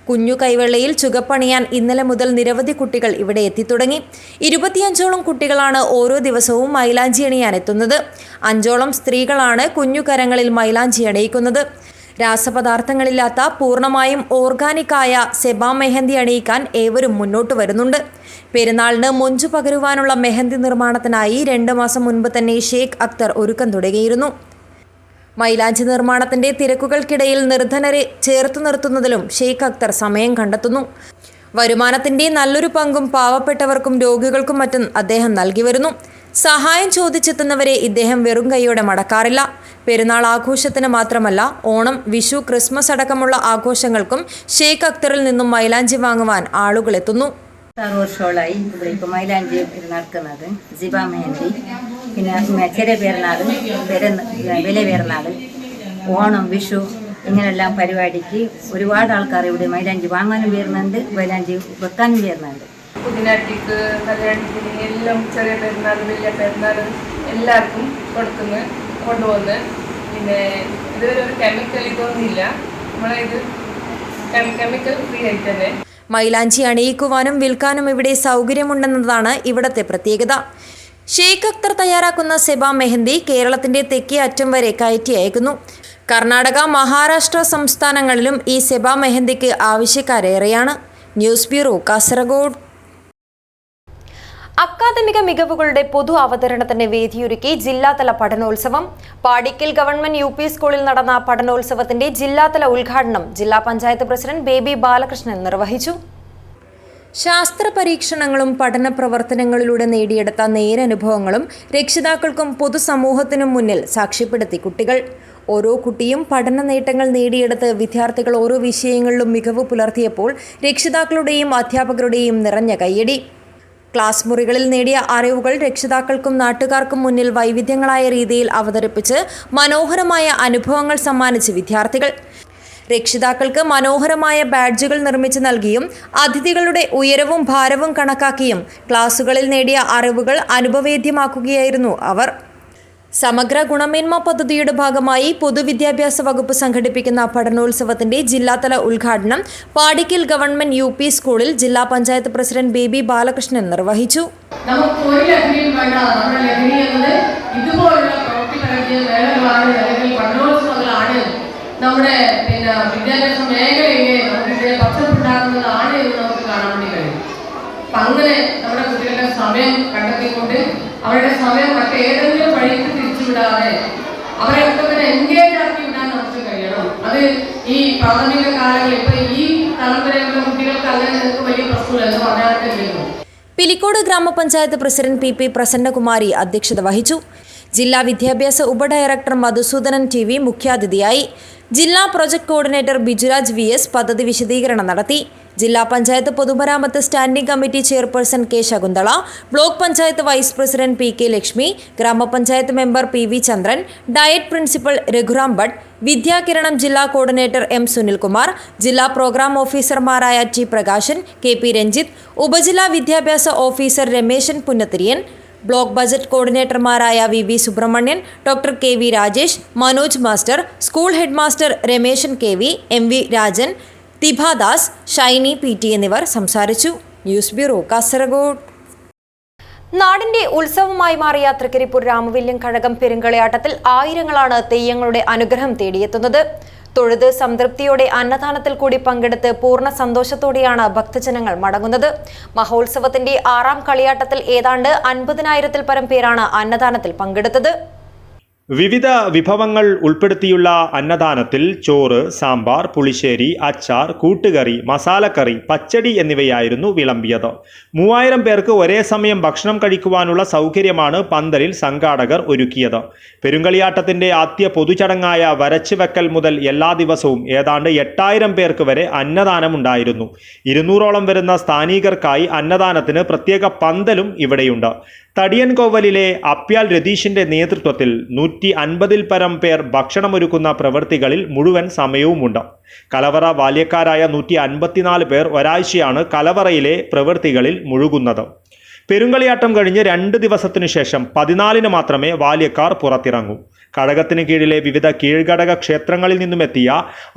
കുഞ്ഞു കൈവെള്ളയിൽ ചുകപ്പണിയാൻ ഇന്നലെ മുതൽ നിരവധി കുട്ടികൾ ഇവിടെ എത്തിത്തുടങ്ങി. 25ഓളം കുട്ടികളാണ് ഓരോ ദിവസവും മൈലാഞ്ചി അണിയാൻ എത്തുന്നത്. 5ഓളം സ്ത്രീകളാണ് കുഞ്ഞു കരങ്ങളിൽ മൈലാഞ്ചി അണിയിക്കുന്നത്. രാസപദാർത്ഥങ്ങളില്ലാത്ത പൂർണ്ണമായും ഓർഗാനിക്കായ സെബ മെഹന്തി അണിയിക്കാൻ ഏവരും മുന്നോട്ട് വരുന്നുണ്ട്. പെരുന്നാളിന് മൊഞ്ചു പകരുവാനുള്ള മെഹന്തി നിർമ്മാണത്തിനായി 2 മാസം മുൻപ് തന്നെ ഷെയ്ഖ് അക്തർ ഒരുക്കം തുടങ്ങിയിരുന്നു. മൈലാഞ്ചി നിർമ്മാണത്തിന്റെ തിരക്കുകൾക്കിടയിൽ നിർധനരെ ചേർത്ത് നിർത്തുന്നതിലും ഷെയ്ഖ് അക്തർ സമയം കണ്ടെത്തുന്നു. വരുമാനത്തിന്റെ നല്ലൊരു പങ്കും പാവപ്പെട്ടവർക്കും രോഗികൾക്കും മറ്റും അദ്ദേഹം നൽകി വരുന്നു. സഹായം ചോദിച്ചെത്തുന്നവരെ ഇദ്ദേഹം വെറും കൈയോടെ മടക്കാറില്ല. പെരുന്നാൾ ആഘോഷത്തിന് മാത്രമല്ല, ഓണം, വിഷു, ക്രിസ്മസ് അടക്കമുള്ള ആഘോഷങ്ങൾക്കും ഷെയ്ഖ് അക്തറിൽ നിന്നും മൈലാഞ്ചി വാങ്ങുവാൻ ആളുകൾ എത്തുന്നു. 6 വർഷങ്ങളായി ഇവിടെ ഇപ്പോൾ മൈലാഞ്ചി നടക്കുന്നത്. സിബ മെഹന്തി, പിന്നെ ചെറിയ പെരുന്നാൾ, വലിയ പെരുന്നാൾ, ഓണം, വിഷു ഇങ്ങനെയെല്ലാം പരിപാടിക്ക് ഒരുപാട് ആൾക്കാർ ഇവിടെ മൈലാഞ്ചി വാങ്ങാനും വരുന്നുണ്ട്, മൈലാഞ്ചി വെക്കാനും വരുന്നുണ്ട്. പുതിനാട്ടിക്ക്, കല്യാണത്തിന് എല്ലാം ചെറിയ പെരുന്നാൾ, വലിയ പെരുന്നാൾ എല്ലാവർക്കും കൊണ്ടുവന്ന് പിന്നെ ഇതൊരു കെമിക്കൽ ഇതൊന്നുമില്ല, നമ്മളെ ഇത് കെമിക്കൽ ഫ്രീ ആയിട്ട് തന്നെ. മൈലാഞ്ചി അണിയിക്കുവാനും വിൽക്കാനും ഇവിടെ സൗകര്യമുണ്ടെന്നതാണ് ഇവിടത്തെ പ്രത്യേകത. ഷെയ്ഖ് അക്തർ തയ്യാറാക്കുന്ന സെബ മെഹന്തി കേരളത്തിന്റെ തെക്കേ അറ്റം വരെ കയറ്റി അയക്കുന്നു. കർണാടക, മഹാരാഷ്ട്ര സംസ്ഥാനങ്ങളിലും ഈ സെബ മെഹന്തിക്ക് ആവശ്യക്കാരേറെയാണ്. News bureau, Kasaragod. അക്കാദമിക മികവുകളുടെ പൊതു അവതരണത്തിന് വേദിയൊരുക്കി ജില്ലാതല പഠനോത്സവം. പാടിക്കൽ ഗവൺമെന്റ് UP സ്കൂളിൽ നടന്ന പഠനോത്സവത്തിന്റെ ജില്ലാതല ഉദ്ഘാടനം ജില്ലാ പഞ്ചായത്ത് പ്രസിഡന്റ് ബേബി ബാലകൃഷ്ണൻ നിർവഹിച്ചു. ശാസ്ത്ര പരീക്ഷണങ്ങളും പഠന പ്രവർത്തനങ്ങളിലൂടെ നേടിയെടുത്ത നേരനുഭവങ്ങളും രക്ഷിതാക്കൾക്കും പൊതുസമൂഹത്തിനും മുന്നിൽ സാക്ഷ്യപ്പെടുത്തി കുട്ടികൾ. ഓരോ കുട്ടിയും പഠന നേട്ടങ്ങൾ നേടിയെടുത്ത് വിദ്യാർത്ഥികൾ ഓരോ വിഷയങ്ങളിലും മികവ് പുലർത്തിയപ്പോൾ രക്ഷിതാക്കളുടെയും അധ്യാപകരുടെയും നിറഞ്ഞ കയ്യടി. ക്ലാസ് മുറികളിൽ നേടിയ അറിവുകൾ രക്ഷിതാക്കൾക്കും നാട്ടുകാർക്കും മുന്നിൽ വൈവിധ്യങ്ങളായ രീതിയിൽ അവതരിപ്പിച്ച് മനോഹരമായ അനുഭവങ്ങൾ സമ്മാനിച്ച് വിദ്യാർത്ഥികൾ. രക്ഷിതാക്കൾക്ക് മനോഹരമായ ബാഡ്ജുകൾ നിർമ്മിച്ച് നൽകിയും അതിഥികളുടെ ഉയരവും ഭാരവും കണക്കാക്കിയും ക്ലാസുകളിൽ നേടിയ അറിവുകൾ അനുഭവേദ്യമാക്കുകയായിരുന്നു അവർ. സമഗ്ര ഗുണമേന്മ പദ്ധതിയുടെ ഭാഗമായി പൊതുവിദ്യാഭ്യാസ വകുപ്പ് സംഘടിപ്പിക്കുന്ന പഠനോത്സവത്തിന്റെ ജില്ലാതല ഉദ്ഘാടനം പാടിക്കൽ ഗവൺമെന്റ് UP സ്കൂളിൽ ജില്ലാ പഞ്ചായത്ത് പ്രസിഡന്റ് ബേബി ബാലകൃഷ്ണൻ നിർവഹിച്ചു. നമുക്ക് ഒരു ലഹരിയും വേണ്ട. നമ്മുടെ ലഹരി എന്നത് ഇതുപോലുള്ള പ്രവൃത്തികളൊക്കെ വേളകളാണ്, അല്ലെങ്കിൽ പഠനോത്സവങ്ങളാണ്, നമ്മുടെ വിദ്യാഭ്യാസ മേഖലയെ നമുക്ക് പച്ചപ്പുണ്ടാക്കുന്നതാണ് എന്ന് നമുക്ക് കാണാൻ വേണ്ടി കഴിയും. അപ്പൊ അങ്ങനെ നമ്മുടെ കുട്ടികളുടെ സമയം കണ്ടെത്തിക്കൊണ്ട് അവരുടെ സമയം മറ്റേതെങ്കിലും വഴിക്ക് തിരിച്ചുവിടാതെ അവരെ ഒക്കെ എൻഗേജ് ആക്കി വിടാൻ നമുക്ക് കഴിയണം. അത് ഈ പ്രാഥമിക കാലങ്ങളിൽ ഇപ്പൊ ഈ തലമുറയിലുള്ള കുട്ടികൾക്ക് അങ്ങനെ നിങ്ങൾക്ക് വലിയ പ്രശ്നമില്ല എന്ന് പറഞ്ഞാൽ കഴിയുന്നു. പിലിക്കോട് ഗ്രാമപഞ്ചായത്ത് പ്രസിഡന്റ് PP പ്രസന്നകുമാരി അധ്യക്ഷത വഹിച്ചു. ജില്ലാ വിദ്യാഭ്യാസ ഉപഡയറക്ടർ മധുസൂദനൻ TV മുഖ്യാതിഥിയായി. ജില്ലാ പ്രൊജക്ട് കോർഡിനേറ്റർ ബിജുരാജ് VS പദ്ധതി വിശദീകരണം നടത്തി. ജില്ലാ പഞ്ചായത്ത് പൊതുമരാമത്ത് standing committee chairperson K Shakuntala, block panchayat vice president PK Lakshmi, ഗ്രാമപഞ്ചായത്ത് member PV Chandran, DIET principal Raghuram Bhat, Vidyakiranam ജില്ലാ കോർഡിനേറ്റർ M സുനിൽകുമാർ, ജില്ലാ പ്രോഗ്രാം ഓഫീസർമാരായ T പ്രകാശൻ, KP രഞ്ജിത്ത്, ഉപജില്ലാ വിദ്യാഭ്യാസ officer Rameshan Punnathiriyan, block budget കോർഡിനേറ്റർമാരായ VV Subrahmanyan, doctor KV Rajesh, Manoj master, school head master Rameshan KV, MV Rajan, Thibhadas, Shiny PT എന്നിവർ സംസാരിച്ചു. News bureau, Kasaragod. നാടിന്റെ ഉത്സവമായി മാറിയ തൃക്കരിപ്പൂർ രാമവില്യം കഴകം പെരുങ്കളിയാട്ടത്തിൽ ആയിരങ്ങളാണ് തെയ്യങ്ങളുടെ അനുഗ്രഹം തേടിയെത്തുന്നത്. തൊഴുത് സംതൃപ്തിയോടെ അന്നദാനത്തിൽ കൂടി പങ്കെടുത്ത് പൂർണ്ണ സന്തോഷത്തോടെയാണ് ഭക്തജനങ്ങൾ മടങ്ങുന്നത്. മഹോത്സവത്തിന്റെ 6ാം കളിയാട്ടത്തിൽ ഏതാണ്ട് 50,000-ൽ പരം പേരാണ് അന്നദാനത്തിൽ പങ്കെടുത്തത്. വിവിധ വിഭവങ്ങൾ ഉൾപ്പെടുത്തിയുള്ള അന്നദാനത്തിൽ ചോറ്, സാമ്പാർ, പുളിശ്ശേരി, അച്ചാർ, കൂട്ടുകറി, മസാലക്കറി, പച്ചടി എന്നിവയായിരുന്നു വിളമ്പിയത്. 3000 പേർക്ക് ഒരേ സമയം ഭക്ഷണം കഴിക്കുവാനുള്ള സൗകര്യമാണ് പന്തലിൽ സംഘാടകർ ഒരുക്കിയത്. പെരുങ്കളിയാട്ടത്തിന്റെ ആദ്യ പൊതുചടങ്ങായ വരച്ചുവെക്കൽ മുതൽ എല്ലാ ദിവസവും ഏതാണ്ട് 8000 പേർക്ക് വരെ അന്നദാനമുണ്ടായിരുന്നു. 200ഓളം വരുന്ന സ്ഥാനീകർക്കായി അന്നദാനത്തിന് പ്രത്യേക പന്തലും ഇവിടെയുണ്ട്. തടിയൻകോവലിലെ അപ്യാൽ രതീഷിന്റെ നേതൃത്വത്തിൽ 150-ൽ പരം പേർ ഭക്ഷണമൊരുക്കുന്ന പ്രവൃത്തികളിൽ മുഴുവൻ സമയവുമുണ്ട്. കലവറ ബാല്യക്കാരായ 154 പേർ ഒരാഴ്ചയാണ് കലവറയിലെ പ്രവൃത്തികളിൽ മുഴുകുന്നത്. പെരുങ്കളിയാട്ടം കഴിഞ്ഞ് 2 ദിവസത്തിനു ശേഷം 14-ന് മാത്രമേ ബാല്യക്കാർ പുറത്തിറങ്ങൂ. കഴകത്തിന് കീഴിലെ വിവിധ കീഴ്ഘടക ക്ഷേത്രങ്ങളിൽ നിന്നുമെത്തിയ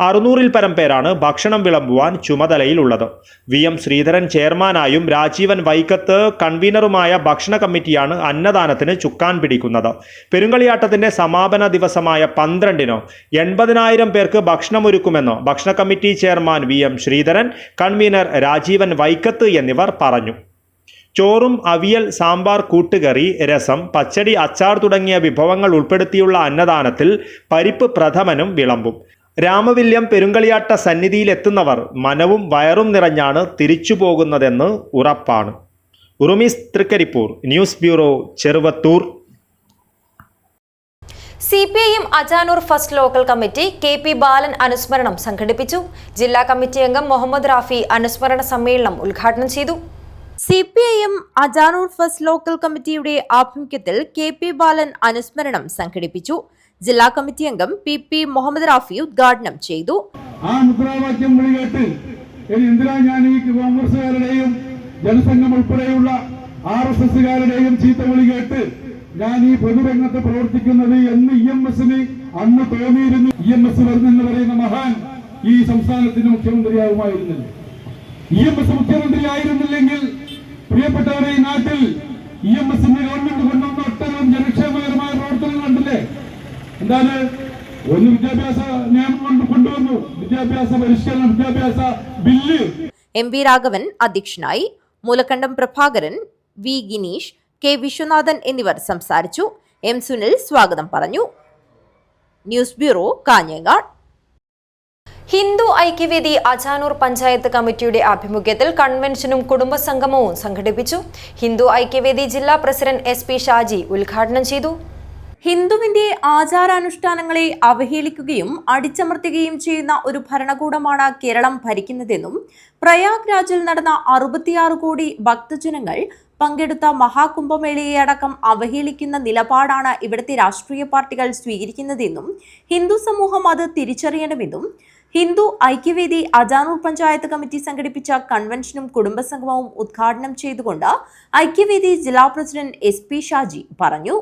600-ൽ പരം പേരാണ് ഭക്ഷണം വിളമ്പുവാൻ ചുമതലയിലുള്ളത്. VM ശ്രീധരൻ ചെയർമാനായും രാജീവൻ വൈക്കത്ത് കൺവീനറുമായ ഭക്ഷണ കമ്മിറ്റിയാണ് അന്നദാനത്തിന് ചുക്കാൻ പിടിക്കുന്നത്. പെരുങ്കളിയാട്ടത്തിന്റെ സമാപന ദിവസമായ 12-ന് 80,000 പേർക്ക് ഭക്ഷണമൊരുക്കുമെന്ന് ഭക്ഷണ committee chairman VM Sreedharan, convener Rajeevan Vaikkath എന്നിവർ പറഞ്ഞു. ചോറും അവിയൽ, സാമ്പാർ, കൂട്ടുകറി, രസം, പച്ചടി, അച്ചാർ തുടങ്ങിയ വിഭവങ്ങൾ ഉൾപ്പെടുത്തിയുള്ള അന്നദാനത്തിൽ പരിപ്പ് പ്രഥമനും വിളമ്പും. രാമവില്യം പെരുങ്കളിയാട്ട സന്നിധിയിലെത്തുന്നവർ മനവും വയറും നിറഞ്ഞാണ് തിരിച്ചു പോകുന്നതെന്ന് ഉറപ്പാണ്. ഉറുമീസ്, Trikaripur. News bureau, Cheruvathur. CPIM Ajanur first local committee KP Balan അനുസ്മരണം സംഘടിപ്പിച്ചു. ജില്ലാ കമ്മിറ്റി അംഗം മുഹമ്മദ് റാഫി അനുസ്മരണ സമ്മേളനം ഉദ്ഘാടനം ചെയ്തു. CPIM അജാനൂർ ഫസ്റ്റ് ലോക്കൽ കമ്മിറ്റിയുടെ ആഭിമുഖ്യത്തിൽ KP ബാലൻ അനുസ്മരണം സംഘടിപ്പിച്ചു. ജില്ലാ കമ്മിറ്റി അംഗം PP മുഹമ്മദ് റാഫി ഉദ്ഘാടനം ചെയ്തു. ആ മുദ്രാവാക്യം വിളികേട്ട് എന്തിനാ ഞാൻ ഈ കോൺഗ്രസുകാരുടെയും ജനസംഘം ഉൾപ്പെടെയുള്ള RSSകാരുടെയും ചീത്ത വിളി കേട്ട് ഞാൻ ഈ പൊതുരംഗത്ത് പ്രവർത്തിക്കുന്നത് എന്ന് EMSന് അന്ന് തോന്നിയിരുന്നു. EMS വരുന്നെന്ന് പറയുന്ന മഹാൻ ഈ സംസ്ഥാനത്തിന്റെ മുഖ്യമന്ത്രിയാകുമായിരുന്നില്ല. EMS മുഖ്യമന്ത്രി ആയിരുന്നില്ലെങ്കിൽ പ്രിയപ്പെട്ടവരെ, ഈ നാട്ടിൽ EMSന്റെ ഗവൺമെന്റ് കൊണ്ടുവന്ന ഒട്ടനവധി ജനക്ഷേമകരമായ പ്രവർത്തനങ്ങൾ കണ്ടില്ലേ? എന്താണ്? ഒന്ന് വിദ്യാഭ്യാസ നിയമം കൊണ്ടുവന്നു, വിദ്യാഭ്യാസ പരിഷ്കരണ വിദ്യാഭ്യാസ ബില്ല്. MP രാഘവൻ അധ്യക്ഷനായി. മൂലക്കണ്ടം പ്രഭാകരൻ, V ഗിനീഷ്, K വിശ്വനാഥൻ എന്നിവർ സംസാരിച്ചു. M സുനിൽ സ്വാഗതം പറഞ്ഞു. News bureau, Kanhangad. ഹിന്ദു ഐക്യവേദി അജാനൂർ പഞ്ചായത്ത് കമ്മിറ്റിയുടെ ആഭിമുഖ്യത്തിൽ കൺവെൻഷനും കുടുംബസംഗമവും സംഘടിപ്പിച്ചു. ഹിന്ദു ഐക്യവേദി ജില്ലാ പ്രസിഡന്റ് SP ഷാജി ഉദ്ഘാടനം ചെയ്തു. ഹിന്ദുവിന്റെ ആചാരാനുഷ്ഠാനങ്ങളെ അവഹേളിക്കുകയും അടിച്ചമർത്തുകയും ചെയ്യുന്ന ഒരു ഭരണകൂടമാണ് കേരളം ഭരിക്കുന്നതെന്നും പ്രയാഗ് രാജിൽ നടന്ന 66 കോടി ഭക്തജനങ്ങൾ പങ്കെടുത്ത മഹാകുംഭമേളയെ അടക്കം അവഹേളിക്കുന്ന നിലപാടാണ് ഇവിടുത്തെ രാഷ്ട്രീയ പാർട്ടികൾ സ്വീകരിക്കുന്നതെന്നും ഹിന്ദു സമൂഹം അത് തിരിച്ചറിയണമെന്നും ഹിന്ദു ഐക്യവേദി അജാനൂർ പഞ്ചായത്ത് കമ്മിറ്റി സംഘടിപ്പിച്ച കൺവെൻഷനും കുടുംബസംഗമവും ഉദ്ഘാടനം ചെയ്തുകൊണ്ട് ഐക്യവേദി ജില്ലാ പ്രസിഡന്റ് SP ഷാജി പറഞ്ഞു.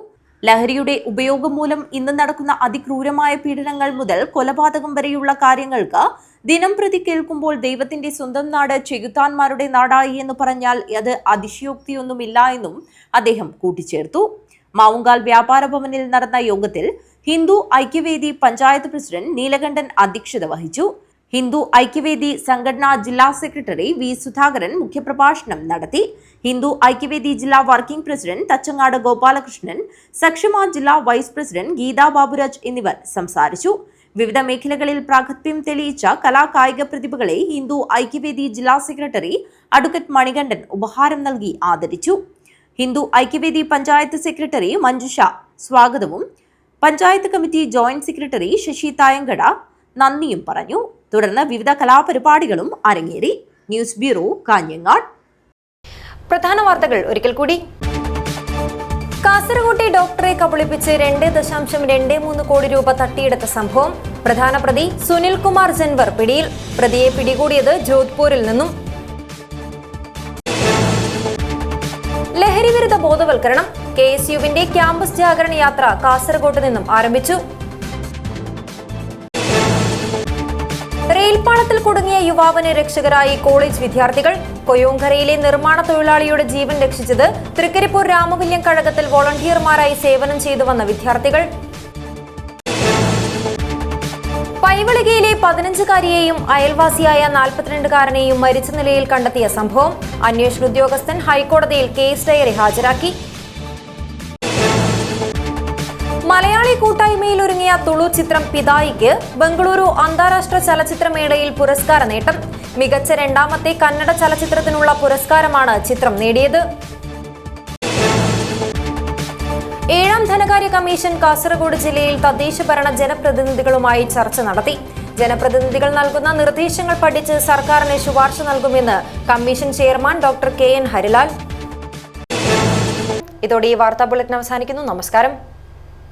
ലഹരിയുടെ ഉപയോഗം മൂലം ഇന്ന് നടക്കുന്ന അതിക്രൂരമായ പീഡനങ്ങൾ മുതൽ കൊലപാതകം വരെയുള്ള കാര്യങ്ങൾക്ക് ദിനം പ്രതി കേൾക്കുമ്പോൾ ദൈവത്തിന്റെ സ്വന്തം നാട് ചെകുത്താന്മാരുടെ നാടായി എന്ന് പറഞ്ഞാൽ അത് അതിശയോക്തിയൊന്നുമില്ല എന്നും അദ്ദേഹം കൂട്ടിച്ചേർത്തു. മാവുങ്കാൽ വ്യാപാര ഭവനിൽ നടന്ന യോഗത്തിൽ ഹിന്ദു ഐക്യവേദി പഞ്ചായത്ത് പ്രസിഡന്റ് നീലകണ്ഠൻ അധ്യക്ഷത വഹിച്ചു. ഹിന്ദു ഐക്യവേദി സംഘടനാ ജില്ലാ സെക്രട്ടറി V സുധാകരൻ മുഖ്യപ്രഭാഷണം നടത്തി. ഹിന്ദു ഐക്യവേദി ജില്ലാ വർക്കിംഗ് പ്രസിഡന്റ് തച്ചങ്ങാട് ഗോപാലകൃഷ്ണൻ, സക്ഷമ ജില്ലാ വൈസ് പ്രസിഡന്റ് ഗീതാ ബാബുരാജ് എന്നിവർ സംസാരിച്ചു. വിവിധ മേഖലകളിൽ പ്രാഗത്ഭ്യം തെളിയിച്ച കലാകായിക പ്രതിഭകളെ ഹിന്ദു ഐക്യവേദി ജില്ലാ സെക്രട്ടറി അഡ്വക്കേറ്റ് മണികണ്ഠൻ ഉപഹാരം നൽകി ആദരിച്ചു. ഹിന്ദു ഐക്യവേദി പഞ്ചായത്ത് സെക്രട്ടറി മഞ്ജുഷ സ്വാഗതവും panchayat committee joint secretary Sasi തായങ്കട നന്ദിയും പറഞ്ഞു. തുടർന്ന് വിവിധ കലാപരിപാടികളും അരങ്ങേറി. News bureau, Kanhangad. പ്രധാന വാർത്തകൾ ഒരിക്കൽ കൂടി. കാസർകോട്ടെ ഡോക്ടറെ കബളിപ്പിച്ച് 2.23 കോടി രൂപ തട്ടിയെടുത്ത സംഭവം. പ്രധാന പ്രതി സുനിൽകുമാർ ജൻവർ പിടിയിൽ. പ്രതിയെ പിടികൂടിയത് ജോധ്പൂരിൽ നിന്നും. ലഹരിവിരുദ്ധ ബോധവൽക്കരണം. KSUവിന്റെ ക്യാമ്പസ് ജാഗരണ യാത്ര കാസർകോട്ട് നിന്നും ആരംഭിച്ചു. റെയിൽപാളത്തിൽ കുടുങ്ങിയ യുവാവിന് രക്ഷകരായി കോളേജ് വിദ്യാർത്ഥികൾ. കൊയോങ്കരയിലെ നിർമ്മാണ തൊഴിലാളിയുടെ ജീവൻ രക്ഷിച്ചത് തൃക്കരിപ്പൂർ രാമവല്യം കഴകത്തിൽ വോളണ്ടിയർമാരായി സേവനം ചെയ്തു വന്ന വിദ്യാർത്ഥികൾ. പൈവളികയിലെ 15-കാരിയെയും അയൽവാസിയായ 42-കാരനെയും മരിച്ച നിലയിൽ കണ്ടെത്തിയ സംഭവം. അന്വേഷണ ഉദ്യോഗസ്ഥൻ ഹൈക്കോടതിയിൽ കേസ് ഡയറി ഹാജരാക്കി. മലയാളി കൂട്ടായ്മയിൽ ഒരുങ്ങിയ തുളു ചിത്രം പിതായിക്ക് ബംഗളൂരു അന്താരാഷ്ട്ര ചലച്ചിത്രമേളയിൽ പുരസ്കാര നേട്ടം. മികച്ച 2ാമത്തെ കന്നഡ ചലച്ചിത്രത്തിനുള്ള പുരസ്കാരമാണ് ചിത്രം നേടിയത്. 7ാം ധനകാര്യ കമ്മീഷൻ കാസർഗോഡ് ജില്ലയിൽ തദ്ദേശഭരണ ജനപ്രതിനിധികളുമായി ചർച്ച നടത്തി. ജനപ്രതിനിധികൾ നൽകുന്ന നിർദ്ദേശങ്ങൾ പഠിച്ച് സർക്കാരിന് ശുപാർശ നൽകുമെന്ന് commission chairman doctor KN Harilal. ഇതോടെ ഈ വാർത്താ ബുള്ളറ്റിൻ അവസാനിക്കുന്നു. നമസ്കാരം.